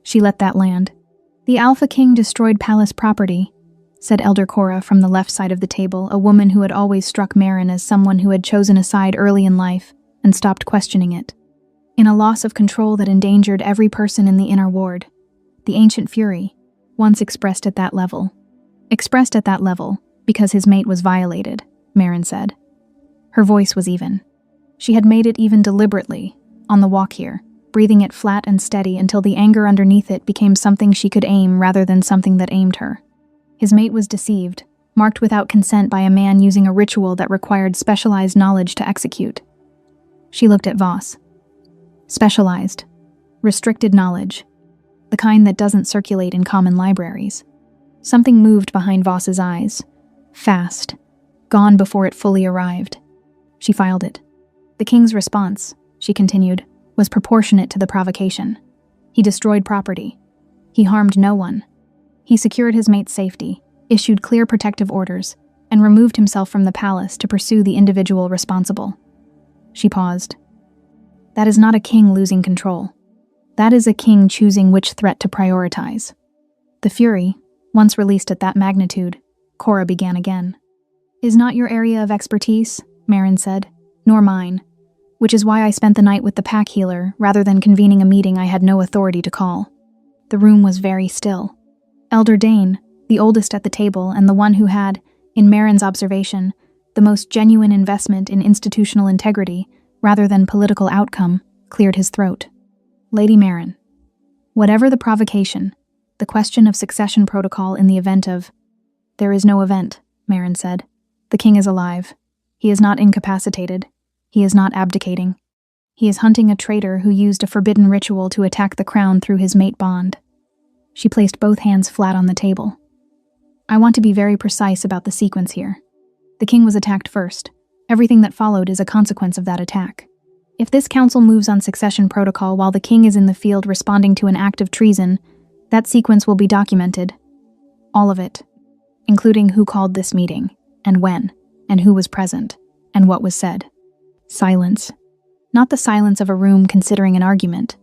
She let that land. The Alpha King destroyed palace property, said Elder Cora from the left side of the table, a woman who had always struck Marin as someone who had chosen a side early in life and stopped questioning it. In a loss of control that endangered every person in the inner ward. The ancient fury, once expressed at that level. Expressed at that level because his mate was violated, Marin said. Her voice was even. She had made it even deliberately, on the walk here, breathing it flat and steady until the anger underneath it became something she could aim rather than something that aimed her. His mate was deceived, marked without consent by a man using a ritual that required specialized knowledge to execute. She looked at Voss. Specialized. Restricted knowledge. The kind that doesn't circulate in common libraries. Something moved behind Voss's eyes. Fast. Gone before it fully arrived. She filed it. The king's response, she continued, was proportionate to the provocation. He destroyed property. He harmed no one. He secured his mate's safety, issued clear protective orders, and removed himself from the palace to pursue the individual responsible. She paused. That is not a king losing control. That is a king choosing which threat to prioritize. The fury, once released at that magnitude, Cora began again. Is not your area of expertise, Marin said, nor mine, which is why I spent the night with the pack healer rather than convening a meeting I had no authority to call. The room was very still. Elder Dane, the oldest at the table and the one who had, in Marin's observation, the most genuine investment in institutional integrity rather than political outcome, cleared his throat. Lady Marin. Whatever the provocation, the question of succession protocol in the event of... There is no event, Marin said. The king is alive. He is not incapacitated. He is not abdicating. He is hunting a traitor who used a forbidden ritual to attack the crown through his mate bond. She placed both hands flat on the table. I want to be very precise about the sequence here. The king was attacked first. Everything that followed is a consequence of that attack. If this council moves on succession protocol while the king is in the field responding to an act of treason, that sequence will be documented. All of it. Including who called this meeting, and when, and who was present, and what was said. Silence. Not the silence of a room considering an argument.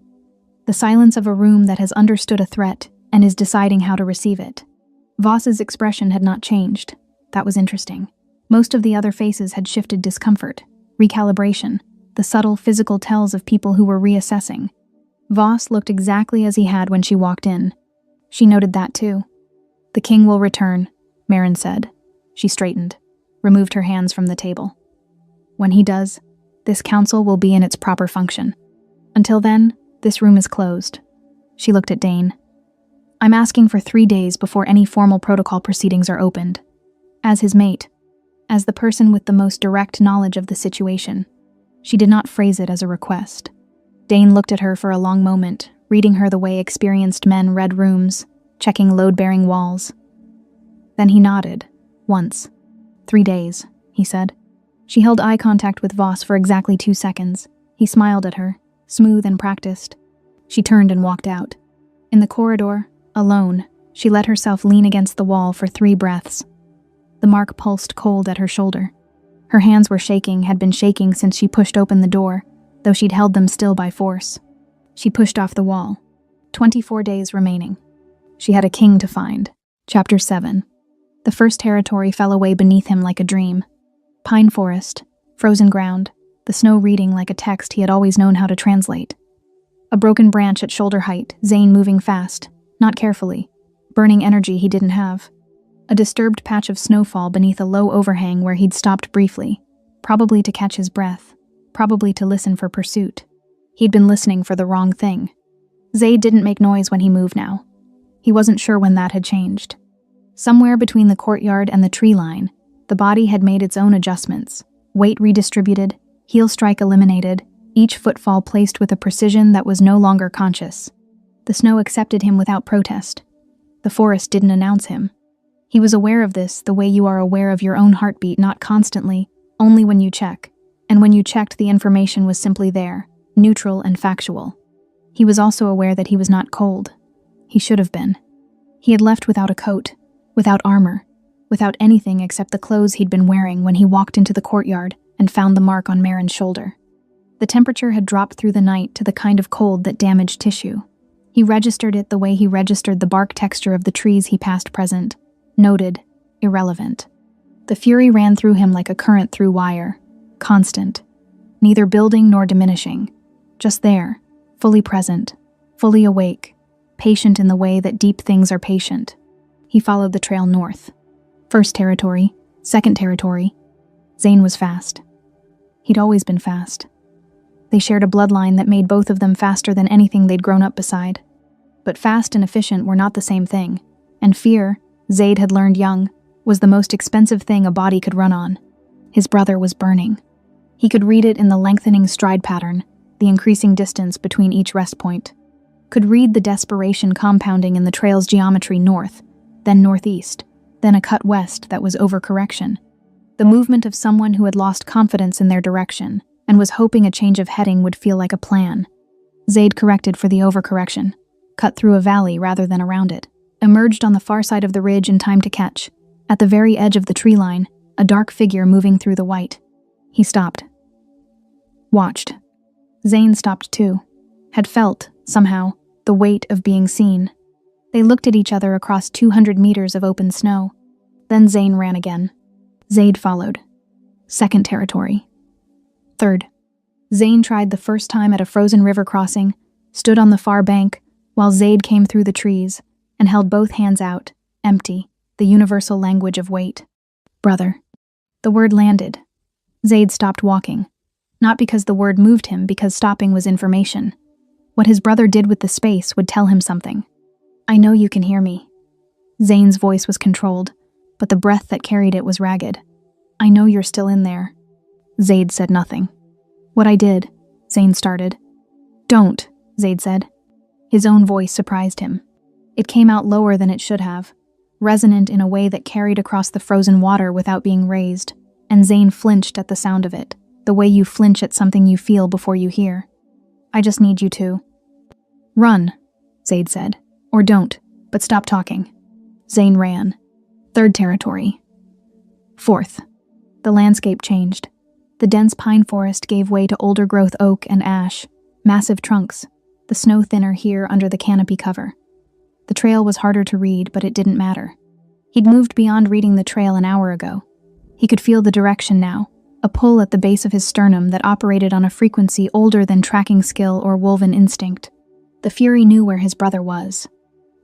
The silence of a room that has understood a threat and is deciding how to receive it. Voss's expression had not changed. That was interesting. Most of the other faces had shifted discomfort, recalibration, the subtle physical tells of people who were reassessing. Voss looked exactly as he had when she walked in. She noted that too. The king will return, Marin said. She straightened, removed her hands from the table. When he does, this council will be in its proper function. Until then, this room is closed. She looked at Dane. I'm asking for 3 days before any formal protocol proceedings are opened. As his mate, as the person with the most direct knowledge of the situation. She did not phrase it as a request. Dane looked at her for a long moment, reading her the way experienced men read rooms, checking load-bearing walls. Then he nodded, once. 3 days, he said. She held eye contact with Voss for exactly 2 seconds. He smiled at her, smooth and practiced. She turned and walked out. In the corridor, alone, she let herself lean against the wall for 3 breaths. The mark pulsed cold at her shoulder. Her hands were shaking, had been shaking since she pushed open the door, though she'd held them still by force. She pushed off the wall. 24 days remaining. She had a king to find. Chapter 7. The first territory fell away beneath him like a dream. Pine forest, frozen ground, the snow reading like a text he had always known how to translate. A broken branch at shoulder height, Zane moving fast, not carefully, burning energy he didn't have. A disturbed patch of snowfall beneath a low overhang where he'd stopped briefly, probably to catch his breath, probably to listen for pursuit. He'd been listening for the wrong thing. Zay didn't make noise when he moved now. He wasn't sure when that had changed. Somewhere between the courtyard and the tree line, the body had made its own adjustments, weight redistributed, heel strike eliminated, each footfall placed with a precision that was no longer conscious. The snow accepted him without protest. The forest didn't announce him. He was aware of this the way you are aware of your own heartbeat, not constantly, only when you check. And when you checked, the information was simply there, neutral and factual. He was also aware that he was not cold. He should have been. He had left without a coat, without armor, without anything except the clothes he'd been wearing when he walked into the courtyard and found the mark on Marin's shoulder. The temperature had dropped through the night to the kind of cold that damaged tissue. He registered it the way he registered the bark texture of the trees he passed present. Noted, irrelevant. The fury ran through him like a current through wire. Constant. Neither building nor diminishing. Just there, fully present, fully awake, patient in the way that deep things are patient. He followed the trail north. First territory, second territory. Zane was fast. He'd always been fast. They shared a bloodline that made both of them faster than anything they'd grown up beside. But fast and efficient were not the same thing, and fear, Zaid had learned young, was the most expensive thing a body could run on. His brother was burning. He could read it in the lengthening stride pattern, the increasing distance between each rest point. Could read the desperation compounding in the trail's geometry north, then northeast, then a cut west that was overcorrection. The movement of someone who had lost confidence in their direction and was hoping a change of heading would feel like a plan. Zaid corrected for the overcorrection, cut through a valley rather than around it, emerged on the far side of the ridge in time to catch, at the very edge of the tree line, a dark figure moving through the white. He stopped. Watched. Zane stopped too, had felt, somehow, the weight of being seen. They looked at each other across 200 meters of open snow. Then Zane ran again. Zaid followed. Second territory. Third. Zane tried the first time at a frozen river crossing, stood on the far bank, while Zaid came through the trees, and held both hands out, empty, the universal language of weight. Brother. The word landed. Zaid stopped walking. Not because the word moved him, because stopping was information. What his brother did with the space would tell him something. I know you can hear me. Zane's voice was controlled, but the breath that carried it was ragged. I know you're still in there. Zaid said nothing. What I did, Zane started. Don't, Zaid said. His own voice surprised him. It came out lower than it should have, resonant in a way that carried across the frozen water without being raised, and Zane flinched at the sound of it, the way you flinch at something you feel before you hear. I just need you to. Run, Zaid said. Or don't, but stop talking. Zane ran. Third territory. Fourth. The landscape changed. The dense pine forest gave way to older growth oak and ash, massive trunks, the snow thinner here under the canopy cover. The trail was harder to read, but it didn't matter. He'd moved beyond reading the trail an hour ago. He could feel the direction now, a pull at the base of his sternum that operated on a frequency older than tracking skill or wolven instinct. The Fury knew where his brother was.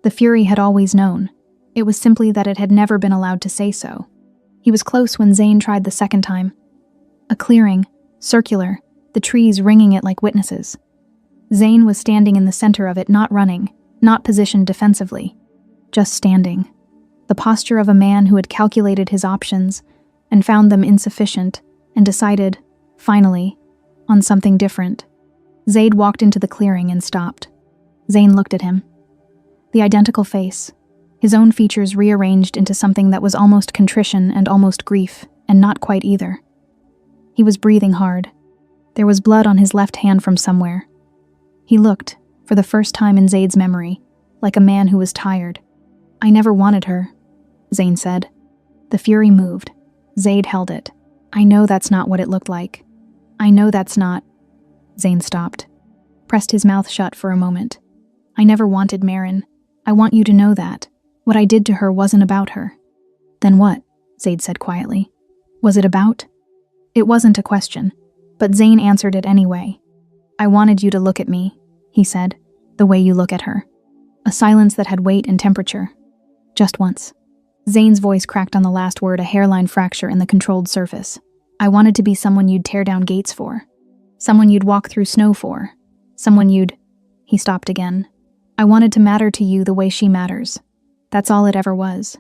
The Fury had always known. It was simply that it had never been allowed to say so. He was close when Zane tried the second time. A clearing, circular, the trees ringing it like witnesses. Zane was standing in the center of it, not running, not positioned defensively, just standing. The posture of a man who had calculated his options and found them insufficient and decided, finally, on something different. Zaid walked into the clearing and stopped. Zane looked at him. The identical face, his own features rearranged into something that was almost contrition and almost grief, and not quite either. He was breathing hard. There was blood on his left hand from somewhere. He looked, for the first time in Zaid's memory, like a man who was tired. I never wanted her, Zane said. The Fury moved. Zaid held it. I know that's not what it looked like. I know that's not. Zane stopped, pressed his mouth shut for a moment. I never wanted Marin. I want you to know that. What I did to her wasn't about her. Then what? Zaid said quietly. Was it about? It wasn't a question, but Zane answered it anyway. I wanted you to look at me, he said, the way you look at her. A silence that had weight and temperature. Just once. Zane's voice cracked on the last word, a hairline fracture in the controlled surface. I wanted to be someone you'd tear down gates for. Someone you'd walk through snow for. Someone you'd... He stopped again. I wanted to matter to you the way she matters. That's all it ever was.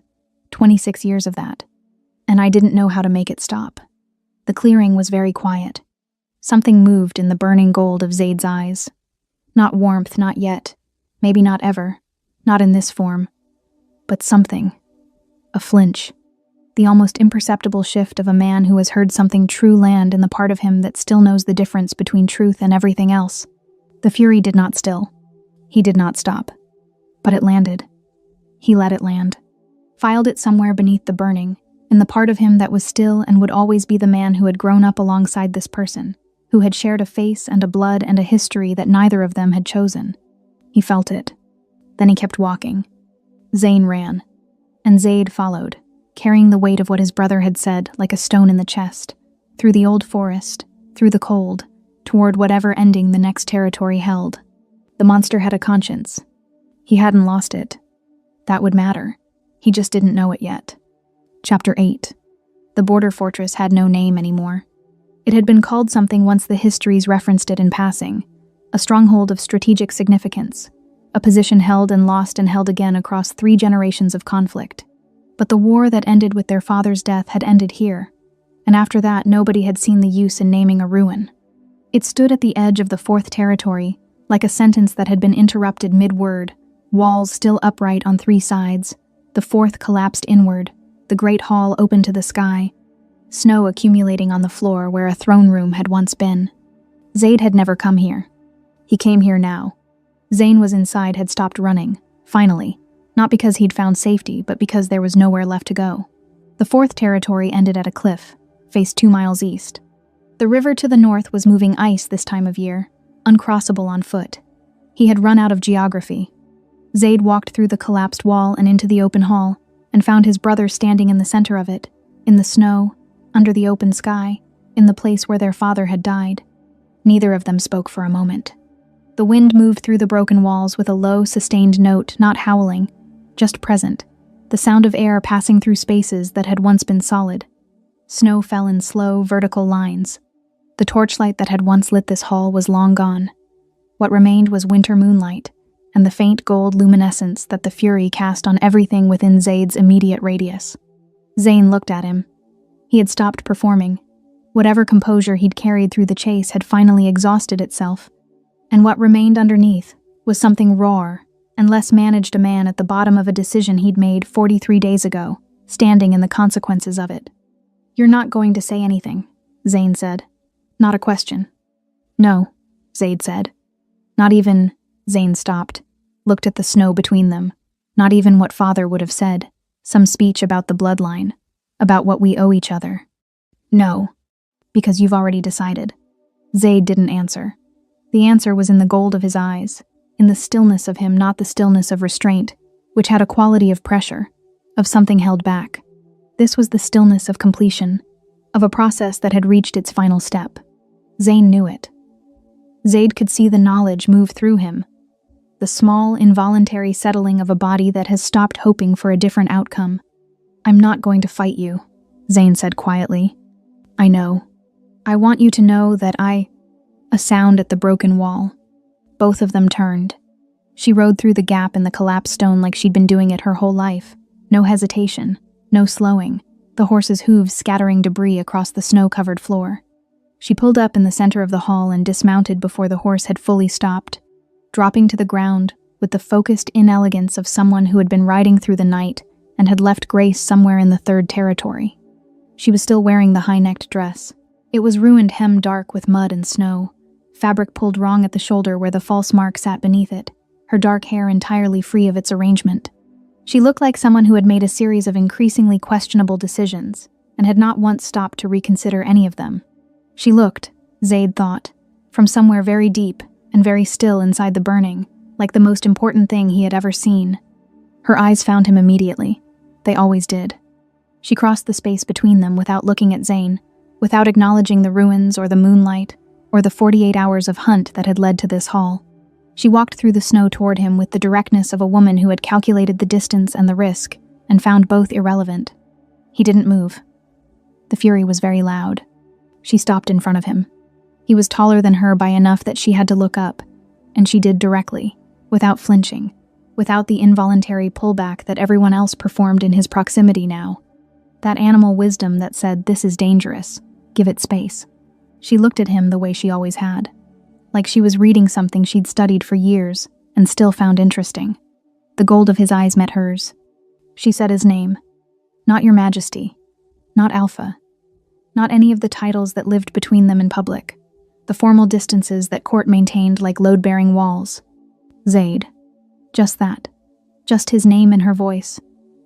26 years of that. And I didn't know how to make it stop. The clearing was very quiet. Something moved in the burning gold of Zaid's eyes. Not warmth, not yet. Maybe not ever. Not in this form. But something. A flinch. The almost imperceptible shift of a man who has heard something true land in the part of him that still knows the difference between truth and everything else. The Fury did not still. He did not stop. But it landed. He let it land. Filed it somewhere beneath the burning, in the part of him that was still and would always be the man who had grown up alongside this person. who had shared a face and a blood and a history that neither of them had chosen. He felt it. Then he kept walking. Zane ran, and Zaid followed, carrying the weight of what his brother had said like a stone in the chest, through the old forest, through the cold, toward whatever ending the next territory held. The monster had a conscience. He hadn't lost it. That would matter. He just didn't know it yet. Chapter 8. The border fortress had no name anymore. It had been called something once the histories referenced it in passing, a stronghold of strategic significance, a position held and lost and held again across 3 generations of conflict. But the war that ended with their father's death had ended here, and after that nobody had seen the use in naming a ruin. It stood at the edge of the 4th territory, like a sentence that had been interrupted mid-word, walls still upright on 3 sides, the 4th collapsed inward, the great hall open to the sky, snow accumulating on the floor where a throne room had once been. Zaid had never come here. He came here now. Zane was inside, had stopped running, finally, not because he'd found safety, but because there was nowhere left to go. The 4th territory ended at a cliff, faced 2 miles east. The river to the north was moving ice this time of year, uncrossable on foot. He had run out of geography. Zaid walked through the collapsed wall and into the open hall, and found his brother standing in the center of it, in the snow, under the open sky, in the place where their father had died. Neither of them spoke for a moment. The wind moved through the broken walls with a low, sustained note, not howling, just present, the sound of air passing through spaces that had once been solid. Snow fell in slow, vertical lines. The torchlight that had once lit this hall was long gone. What remained was winter moonlight, and the faint gold luminescence that the Fury cast on everything within Zaid's immediate radius. Zane looked at him. He had stopped performing. Whatever composure he'd carried through the chase had finally exhausted itself, and what remained underneath was something rawer and less managed, a man at the bottom of a decision he'd made 43 days ago, standing in the consequences of it. "You're not going to say anything," Zane said. "Not a question." "No," Zaid said. "Not even..." Zane stopped, looked at the snow between them. "Not even what father would have said, some speech about the bloodline, about what we owe each other." "No, because you've already decided." Zaid didn't answer. The answer was in the gold of his eyes, in the stillness of him, not the stillness of restraint, which had a quality of pressure, of something held back. This was the stillness of completion, of a process that had reached its final step. Zane knew it. Zaid could see the knowledge move through him, the small, involuntary settling of a body that has stopped hoping for a different outcome. "I'm not going to fight you," Zane said quietly. "I know. I want you to know that I..." A sound at the broken wall. Both of them turned. She rode through the gap in the collapsed stone like she'd been doing it her whole life. No hesitation, no slowing, the horse's hooves scattering debris across the snow-covered floor. She pulled up in the center of the hall and dismounted before the horse had fully stopped, dropping to the ground with the focused inelegance of someone who had been riding through the night and had left Grace somewhere in the 3rd territory. She was still wearing the high-necked dress. It was ruined, hem dark with mud and snow, fabric pulled wrong at the shoulder where the false mark sat beneath it, her dark hair entirely free of its arrangement. She looked like someone who had made a series of increasingly questionable decisions and had not once stopped to reconsider any of them. She looked, Zaid thought, from somewhere very deep and very still inside the burning, like the most important thing he had ever seen. Her eyes found him immediately. They always did. She crossed the space between them without looking at Zane, without acknowledging the ruins or the moonlight, or the 48 hours of hunt that had led to this hall. She walked through the snow toward him with the directness of a woman who had calculated the distance and the risk, and found both irrelevant. He didn't move. The Fury was very loud. She stopped in front of him. He was taller than her by enough that she had to look up, and she did directly, without flinching, without the involuntary pullback that everyone else performed in his proximity now. That animal wisdom that said, "This is dangerous, give it space." She looked at him the way she always had, like she was reading something she'd studied for years and still found interesting. The gold of his eyes met hers. She said his name. Not Your Majesty. Not Alpha. Not any of the titles that lived between them in public. The formal distances that court maintained like load-bearing walls. Zaid. Just that. Just his name in her voice.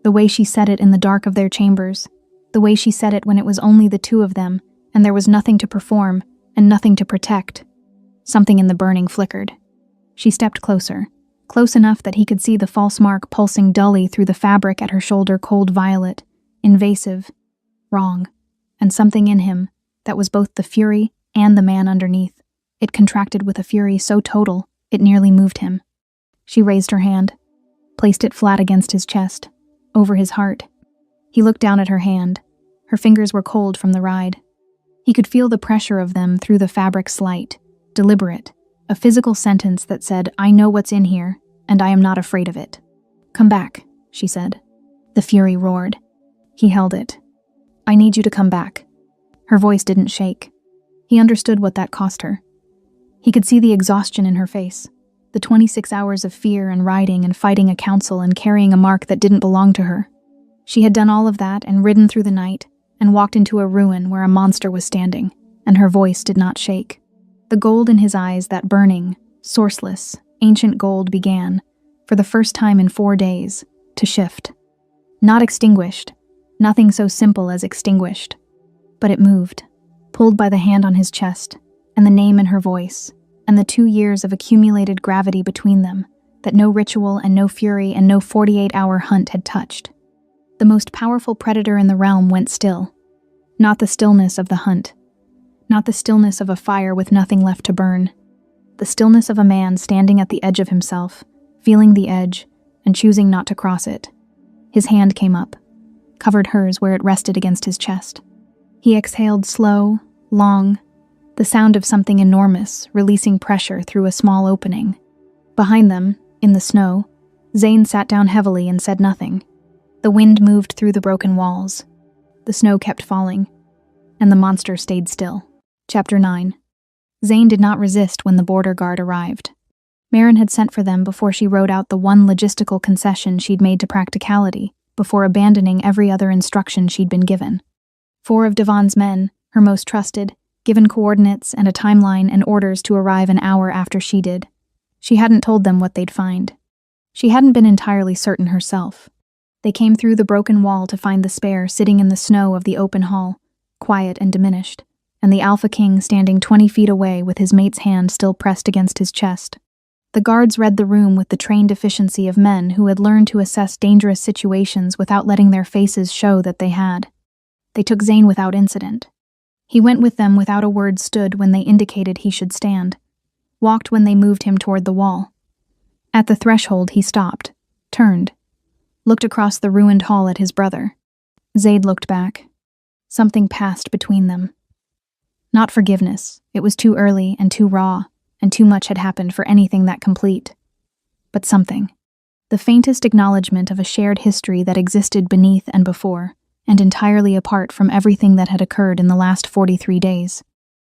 The way she said it in the dark of their chambers. The way she said it when it was only the 2 of them, and there was nothing to perform, and nothing to protect. Something in the burning flickered. She stepped closer, close enough that he could see the false mark pulsing dully through the fabric at her shoulder, cold violet, invasive, wrong, and something in him that was both the fury and the man underneath. It contracted with a fury so total it nearly moved him. She raised her hand, placed it flat against his chest, over his heart. He looked down at her hand. Her fingers were cold from the ride. He could feel the pressure of them through the fabric, slight, deliberate, a physical sentence that said, "I know what's in here, and I am not afraid of it." "Come back," she said. The fury roared. He held it. "I need you to come back." Her voice didn't shake. He understood what that cost her. He could see the exhaustion in her face, the 26 hours of fear and riding and fighting a council and carrying a mark that didn't belong to her. She had done all of that and ridden through the night and walked into a ruin where a monster was standing, and her voice did not shake. The gold in his eyes, that burning, sourceless, ancient gold, began, for the first time in 4 days, to shift. Not extinguished, nothing so simple as extinguished, but it moved, pulled by the hand on his chest, and the name in her voice, and the 2 years of accumulated gravity between them that no ritual and no fury and no 48-hour hunt had touched. The most powerful predator in the realm went still. Not the stillness of the hunt. Not the stillness of a fire with nothing left to burn. The stillness of a man standing at the edge of himself, feeling the edge, and choosing not to cross it. His hand came up, covered hers where it rested against his chest. He exhaled slow, long, the sound of something enormous releasing pressure through a small opening. Behind them, in the snow, Zane sat down heavily and said nothing. The wind moved through the broken walls. The snow kept falling, and the monster stayed still. Chapter 9. Zane did not resist when the border guard arrived. Marin had sent for them before she wrote out the one logistical concession she'd made to practicality, before abandoning every other instruction she'd been given. 4 of Devon's men, her most trusted, given coordinates and a timeline and orders to arrive an hour after she did. She hadn't told them what they'd find. She hadn't been entirely certain herself. They came through the broken wall to find the spare sitting in the snow of the open hall, quiet and diminished, and the Alpha King standing 20 feet away with his mate's hand still pressed against his chest. The guards read the room with the trained efficiency of men who had learned to assess dangerous situations without letting their faces show that they had. They took Zane without incident. He went with them without a word, stood when they indicated he should stand, walked when they moved him toward the wall. At the threshold he stopped, turned, looked across the ruined hall at his brother. Zaid looked back. Something passed between them. Not forgiveness, it was too early and too raw, and too much had happened for anything that complete. But something. The faintest acknowledgement of a shared history that existed beneath and before, and entirely apart from everything that had occurred in the last 43 days.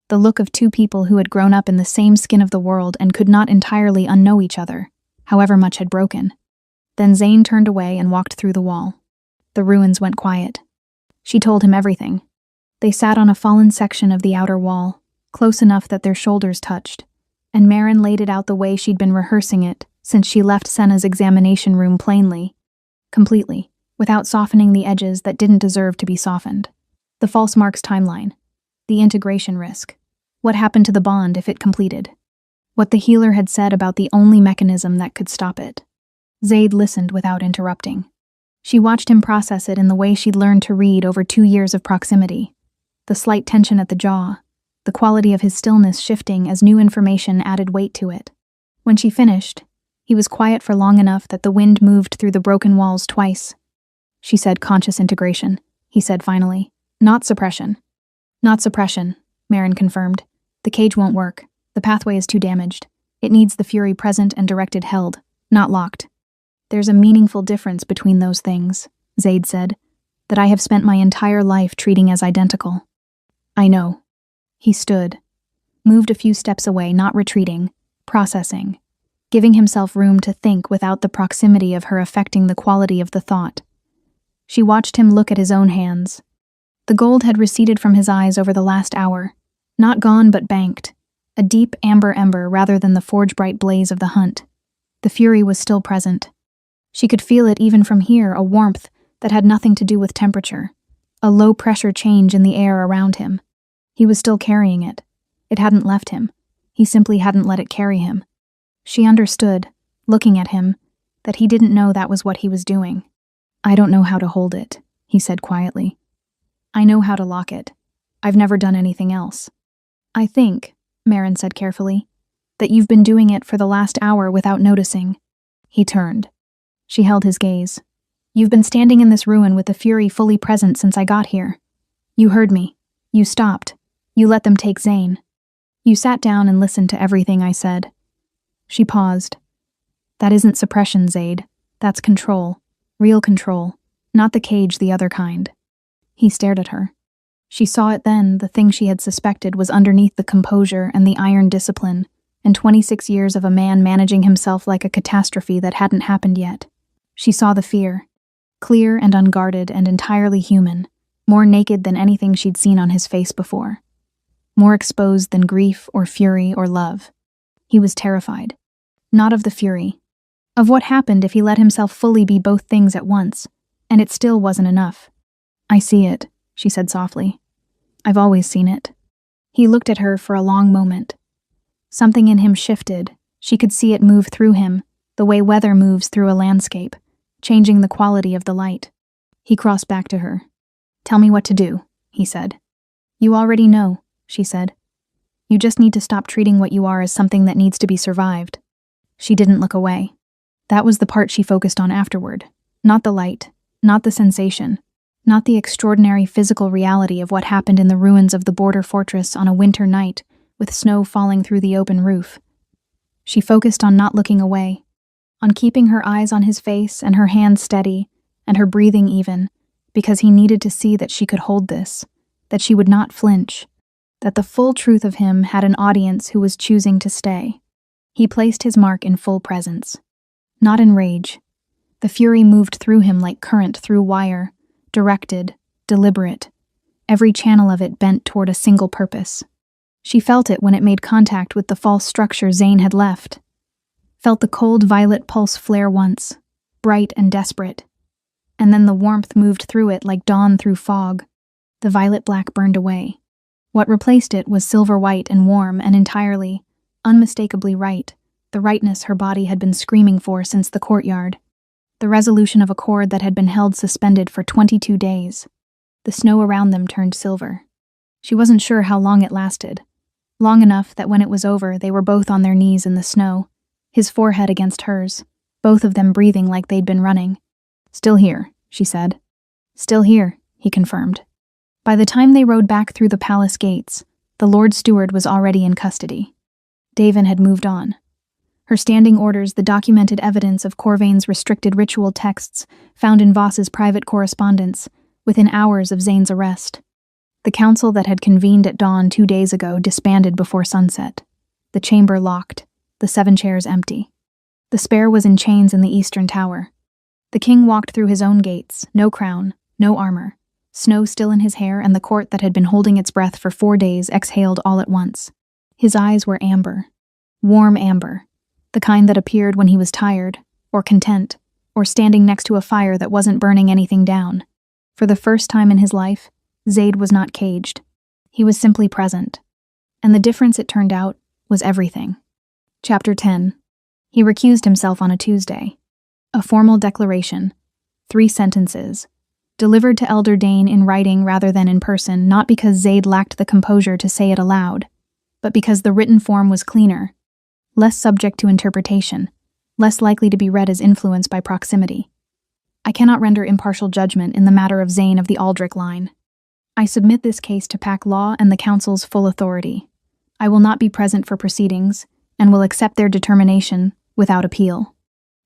The look of 2 people who had grown up in the same skin of the world and could not entirely unknow each other, however much had broken. Then Zane turned away and walked through the wall. The ruins went quiet. She told him everything. They sat on a fallen section of the outer wall, close enough that their shoulders touched, and Marin laid it out the way she'd been rehearsing it since she left Senna's examination room, plainly, completely, without softening the edges that didn't deserve to be softened. The false marks timeline, the integration risk, what happened to the bond if it completed, what the healer had said about the only mechanism that could stop it. Zaid listened without interrupting. She watched him process it in the way she'd learned to read over 2 years of proximity. The slight tension at the jaw, the quality of his stillness shifting as new information added weight to it. When she finished, he was quiet for long enough that the wind moved through the broken walls twice. She said conscious integration, he said finally. Not suppression. Not suppression, Marin confirmed. The cage won't work. The pathway is too damaged. It needs the fury present and directed held, not locked. There's a meaningful difference between those things, Zaid said, that I have spent my entire life treating as identical. I know. He stood, moved a few steps away, not retreating, processing, giving himself room to think without the proximity of her affecting the quality of the thought. She watched him look at his own hands. The gold had receded from his eyes over the last hour, not gone but banked, a deep amber ember rather than the forge-bright blaze of the hunt. The fury was still present. She could feel it even from here, a warmth that had nothing to do with temperature, a low-pressure change in the air around him. He was still carrying it, It hadn't left him. He simply hadn't let it carry him. She understood, looking at him, that he didn't know that was what he was doing. "I don't know how to hold it," he said quietly. "I know how to lock it. I've never done anything else." "I think," Marin said carefully, "that you've been doing it for the last hour without noticing." He turned. She held his gaze. "You've been standing in this ruin with the fury fully present since I got here. You heard me. You stopped. You let them take Zane. You sat down and listened to everything I said." She paused. "That isn't suppression, Zaid. That's control. Real control. Not the cage, the other kind." He stared at her. She saw it then. The thing she had suspected was underneath the composure and the iron discipline, and 26 years of a man managing himself like a catastrophe that hadn't happened yet. She saw the fear. Clear and unguarded and entirely human. More naked than anything she'd seen on his face before. More exposed than grief or fury or love. He was terrified. Not of the fury. Of what happened if he let himself fully be both things at once, and it still wasn't enough. "I see it," she said softly. "I've always seen it." He looked at her for a long moment. Something in him shifted. She could see it move through him, the way weather moves through a landscape, changing the quality of the light. He crossed back to her. "Tell me what to do," he said. "You already know," she said. "You just need to stop treating what you are as something that needs to be survived." She didn't look away. That was the part she focused on afterward. Not the light, not the sensation, not the extraordinary physical reality of what happened in the ruins of the border fortress on a winter night with snow falling through the open roof. She focused on not looking away, on keeping her eyes on his face and her hands steady and her breathing even, because he needed to see that she could hold this, that she would not flinch, that the full truth of him had an audience who was choosing to stay. He placed his mark in full presence. Not in rage. The fury moved through him like current through wire, directed, deliberate, every channel of it bent toward a single purpose. She felt it when it made contact with the false structure Zane had left. Felt the cold violet pulse flare once, bright and desperate. And then the warmth moved through it like dawn through fog. The violet black burned away. What replaced it was silver white and warm and entirely, unmistakably right, the rightness her body had been screaming for since the courtyard. The resolution of a cord that had been held suspended for 22 days. The snow around them turned silver. She wasn't sure how long it lasted. Long enough that when it was over, they were both on their knees in the snow, his forehead against hers, both of them breathing like they'd been running. "Still here," she said. "Still here," he confirmed. By the time they rode back through the palace gates, the Lord Steward was already in custody. Davin had moved on. Her standing orders, the documented evidence of Corvain's restricted ritual texts found in Voss's private correspondence, within hours of Zane's arrest. The council that had convened at dawn 2 days ago disbanded before sunset. The chamber locked, the 7 chairs empty. The spare was in chains in the eastern tower. The king walked through his own gates, no crown, no armor, snow still in his hair, and the court that had been holding its breath for 4 days exhaled all at once. His eyes were amber, warm amber, the kind that appeared when he was tired, or content, or standing next to a fire that wasn't burning anything down. For the first time in his life, Zaid was not caged. He was simply present. And the difference, it turned out, was everything. Chapter 10. He recused himself on a Tuesday. A formal declaration. 3 sentences. Delivered to Elder Dane in writing rather than in person, not because Zaid lacked the composure to say it aloud, but because the written form was cleaner, less subject to interpretation, less likely to be read as influenced by proximity. "I cannot render impartial judgment in the matter of Zane of the Aldrich line. I submit this case to Pack Law and the Council's full authority. I will not be present for proceedings, and will accept their determination without appeal."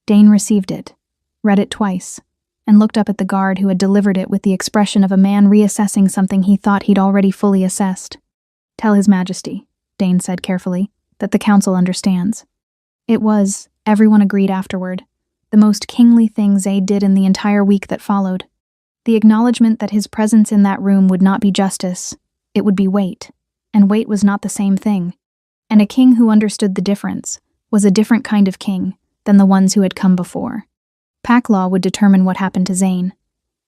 Dane received it, read it twice, and looked up at the guard who had delivered it with the expression of a man reassessing something he thought he'd already fully assessed. "Tell His Majesty," Dane said carefully, "that the Council understands." It was, everyone agreed afterward, the most kingly thing Zaid did in the entire week that followed. The acknowledgement that his presence in that room would not be justice, it would be weight, and weight was not the same thing. And a king who understood the difference was a different kind of king than the ones who had come before. Pack Law would determine what happened to Zane.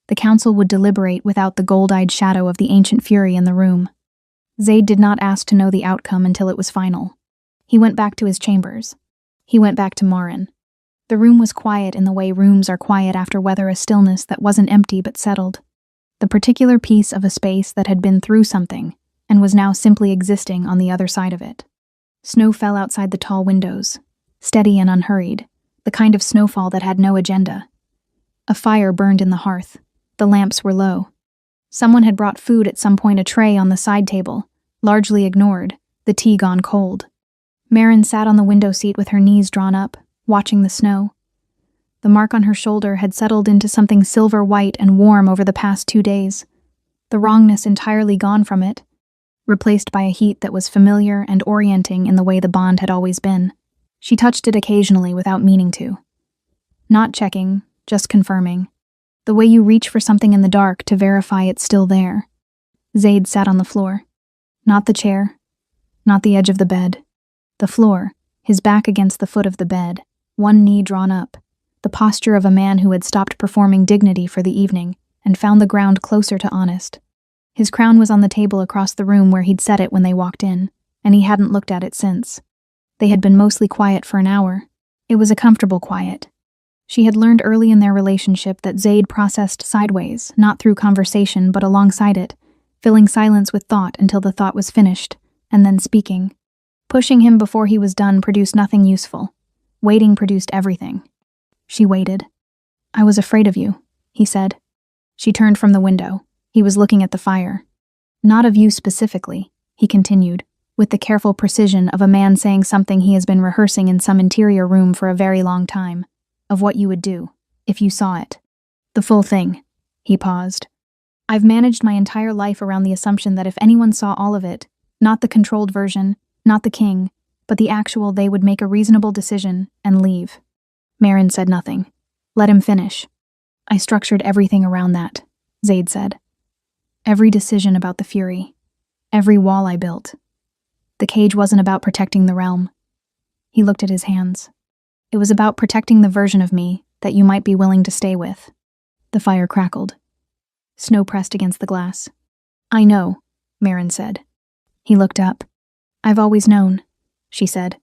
The Council would deliberate without the gold-eyed shadow of the ancient fury in the room. Zaid did not ask to know the outcome until it was final. He went back to his chambers. He went back to Marin. The room was quiet in the way rooms are quiet after weather a stillness that wasn't empty but settled. The particular piece of a space that had been through something and was now simply existing on the other side of it. Snow fell outside the tall windows, steady and unhurried, the kind of snowfall that had no agenda. A fire burned in the hearth. The lamps were low. Someone had brought food at some point, a tray on the side table, largely ignored, the tea gone cold. Marin sat on the window seat with her knees drawn up, watching the snow. The mark on her shoulder had settled into something silver-white and warm over the past 2 days, the wrongness entirely gone from it, replaced by a heat that was familiar and orienting in the way the bond had always been. She touched it occasionally without meaning to. Not checking, just confirming. The way you reach for something in the dark to verify it's still there. Zaid sat on the floor. Not the chair. Not the edge of the bed. The floor, his back against the foot of the bed, one knee drawn up. The posture of a man who had stopped performing dignity for the evening and found the ground closer to honest. His crown was on the table across the room where he'd set it when they walked in, and he hadn't looked at it since. They had been mostly quiet for an hour. It was a comfortable quiet. She had learned early in their relationship that Zaid processed sideways, not through conversation but alongside it, filling silence with thought until the thought was finished, and then speaking. Pushing him before he was done produced nothing useful. Waiting produced everything. She waited. "I was afraid of you," he said. She turned from the window. He was looking at the fire. "Not of you specifically," he continued, with the careful precision of a man saying something he has been rehearsing in some interior room for a very long time. "Of what you would do, if you saw it. The full thing." He paused. "I've managed my entire life around the assumption that if anyone saw all of it, not the controlled version, not the king, but the actual, they would make a reasonable decision and leave." Marin said nothing. Let him finish. "I structured everything around that," Zaid said. "Every decision about the Fury. Every wall I built. The cage wasn't about protecting the realm." He looked at his hands. "It was about protecting the version of me that you might be willing to stay with." The fire crackled. Snow pressed against the glass. "I know," Marin said. He looked up. "I've always known," she said.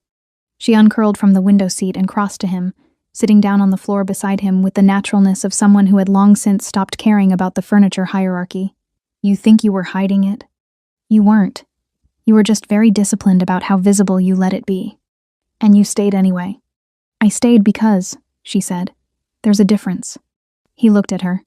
She uncurled from the window seat and crossed to him, sitting down on the floor beside him with the naturalness of someone who had long since stopped caring about the furniture hierarchy. "You think you were hiding it? You weren't. You were just very disciplined about how visible you let it be. And you stayed anyway." "I stayed because," she said, "there's a difference." He looked at her.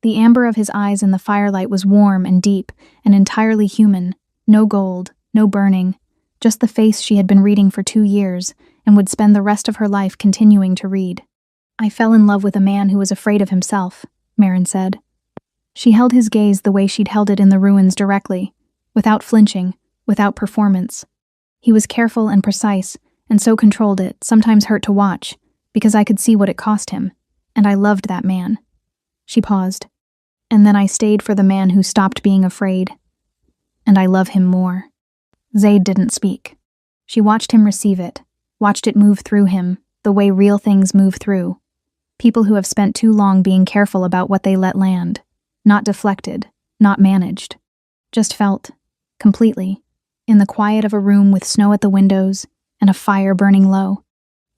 The amber of his eyes in the firelight was warm and deep and entirely human, no gold, no burning, just the face she had been reading for 2 years and would spend the rest of her life continuing to read. "I fell in love with a man who was afraid of himself," Marin said. She held his gaze the way she'd held it in the ruins directly, without flinching, without performance. He was careful and precise, and so controlled it sometimes hurt to watch, because I could see what it cost him, and I loved that man. She paused. "And then I stayed for the man who stopped being afraid. And I love him more." Zaid didn't speak. She watched him receive it, watched it move through him, the way real things move through. People who have spent too long being careful about what they let land, not deflected, not managed. Just felt, completely, in the quiet of a room with snow at the windows and a fire burning low.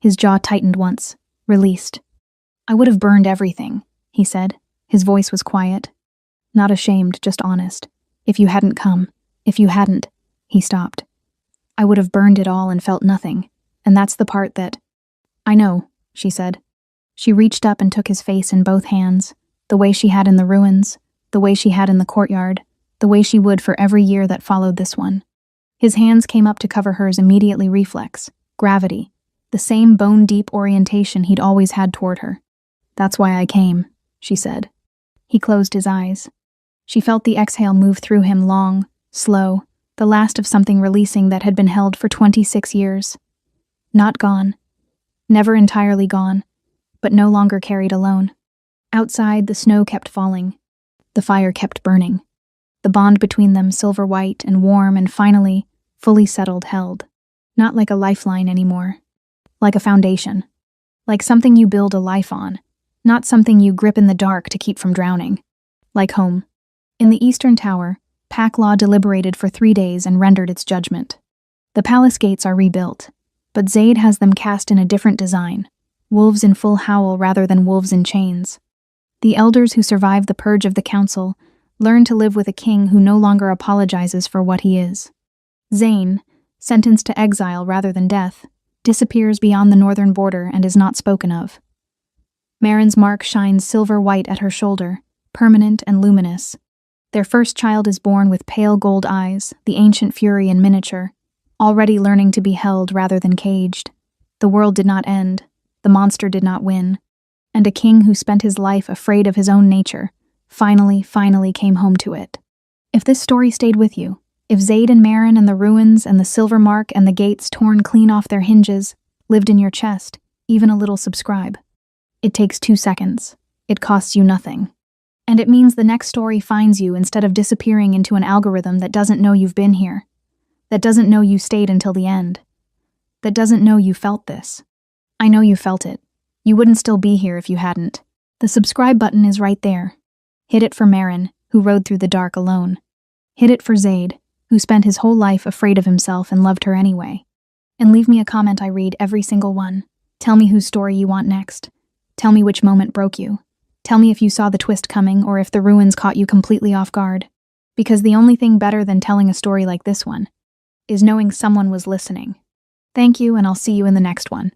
His jaw tightened once, released. "I would have burned everything," he said. His voice was quiet. Not ashamed, just honest. "If you hadn't come, if you hadn't," he stopped. "I would have burned it all and felt nothing. And that's the part that—" "I know," she said. She reached up and took his face in both hands, the way she had in the ruins, the way she had in the courtyard, the way she would for every year that followed this one. His hands came up to cover hers immediately. Reflex, gravity, the same bone-deep orientation he'd always had toward her. "That's why I came," she said. He closed his eyes. She felt the exhale move through him, long, slow, the last of something releasing that had been held for 26 years. Not gone. Never entirely gone, but no longer carried alone. Outside, the snow kept falling. The fire kept burning. The bond between them, silver white and warm and finally, fully settled, held. Not like a lifeline anymore. Like a foundation. Like something you build a life on. Not something you grip in the dark to keep from drowning. Like home. In the eastern tower, Pack Law deliberated for 3 days and rendered its judgment. The palace gates are rebuilt, but Zaid has them cast in a different design, wolves in full howl rather than wolves in chains. The elders who survived the purge of the council learn to live with a king who no longer apologizes for what he is. Zayn, sentenced to exile rather than death, disappears beyond the northern border and is not spoken of. Marin's mark shines silver-white at her shoulder, permanent and luminous. Their first child is born with pale gold eyes, the ancient fury in miniature, already learning to be held rather than caged. The world did not end, the monster did not win, and a king who spent his life afraid of his own nature finally came home to it. If this story stayed with you, if Zaid and Marin and the ruins and the silver mark and the gates torn clean off their hinges lived in your chest, even a little subscribe. It takes 2 seconds. It costs you nothing. And it means the next story finds you instead of disappearing into an algorithm that doesn't know you've been here, that doesn't know you stayed until the end, that doesn't know you felt this. I know you felt it. You wouldn't still be here if you hadn't. The subscribe button is right there. Hit it for Marin, who rode through the dark alone. Hit it for Zaid, who spent his whole life afraid of himself and loved her anyway. And leave me a comment. I read every single one. Tell me whose story you want next. Tell me which moment broke you. Tell me if you saw the twist coming or if the ruins caught you completely off guard. Because the only thing better than telling a story like this one is knowing someone was listening. Thank you, and I'll see you in the next one.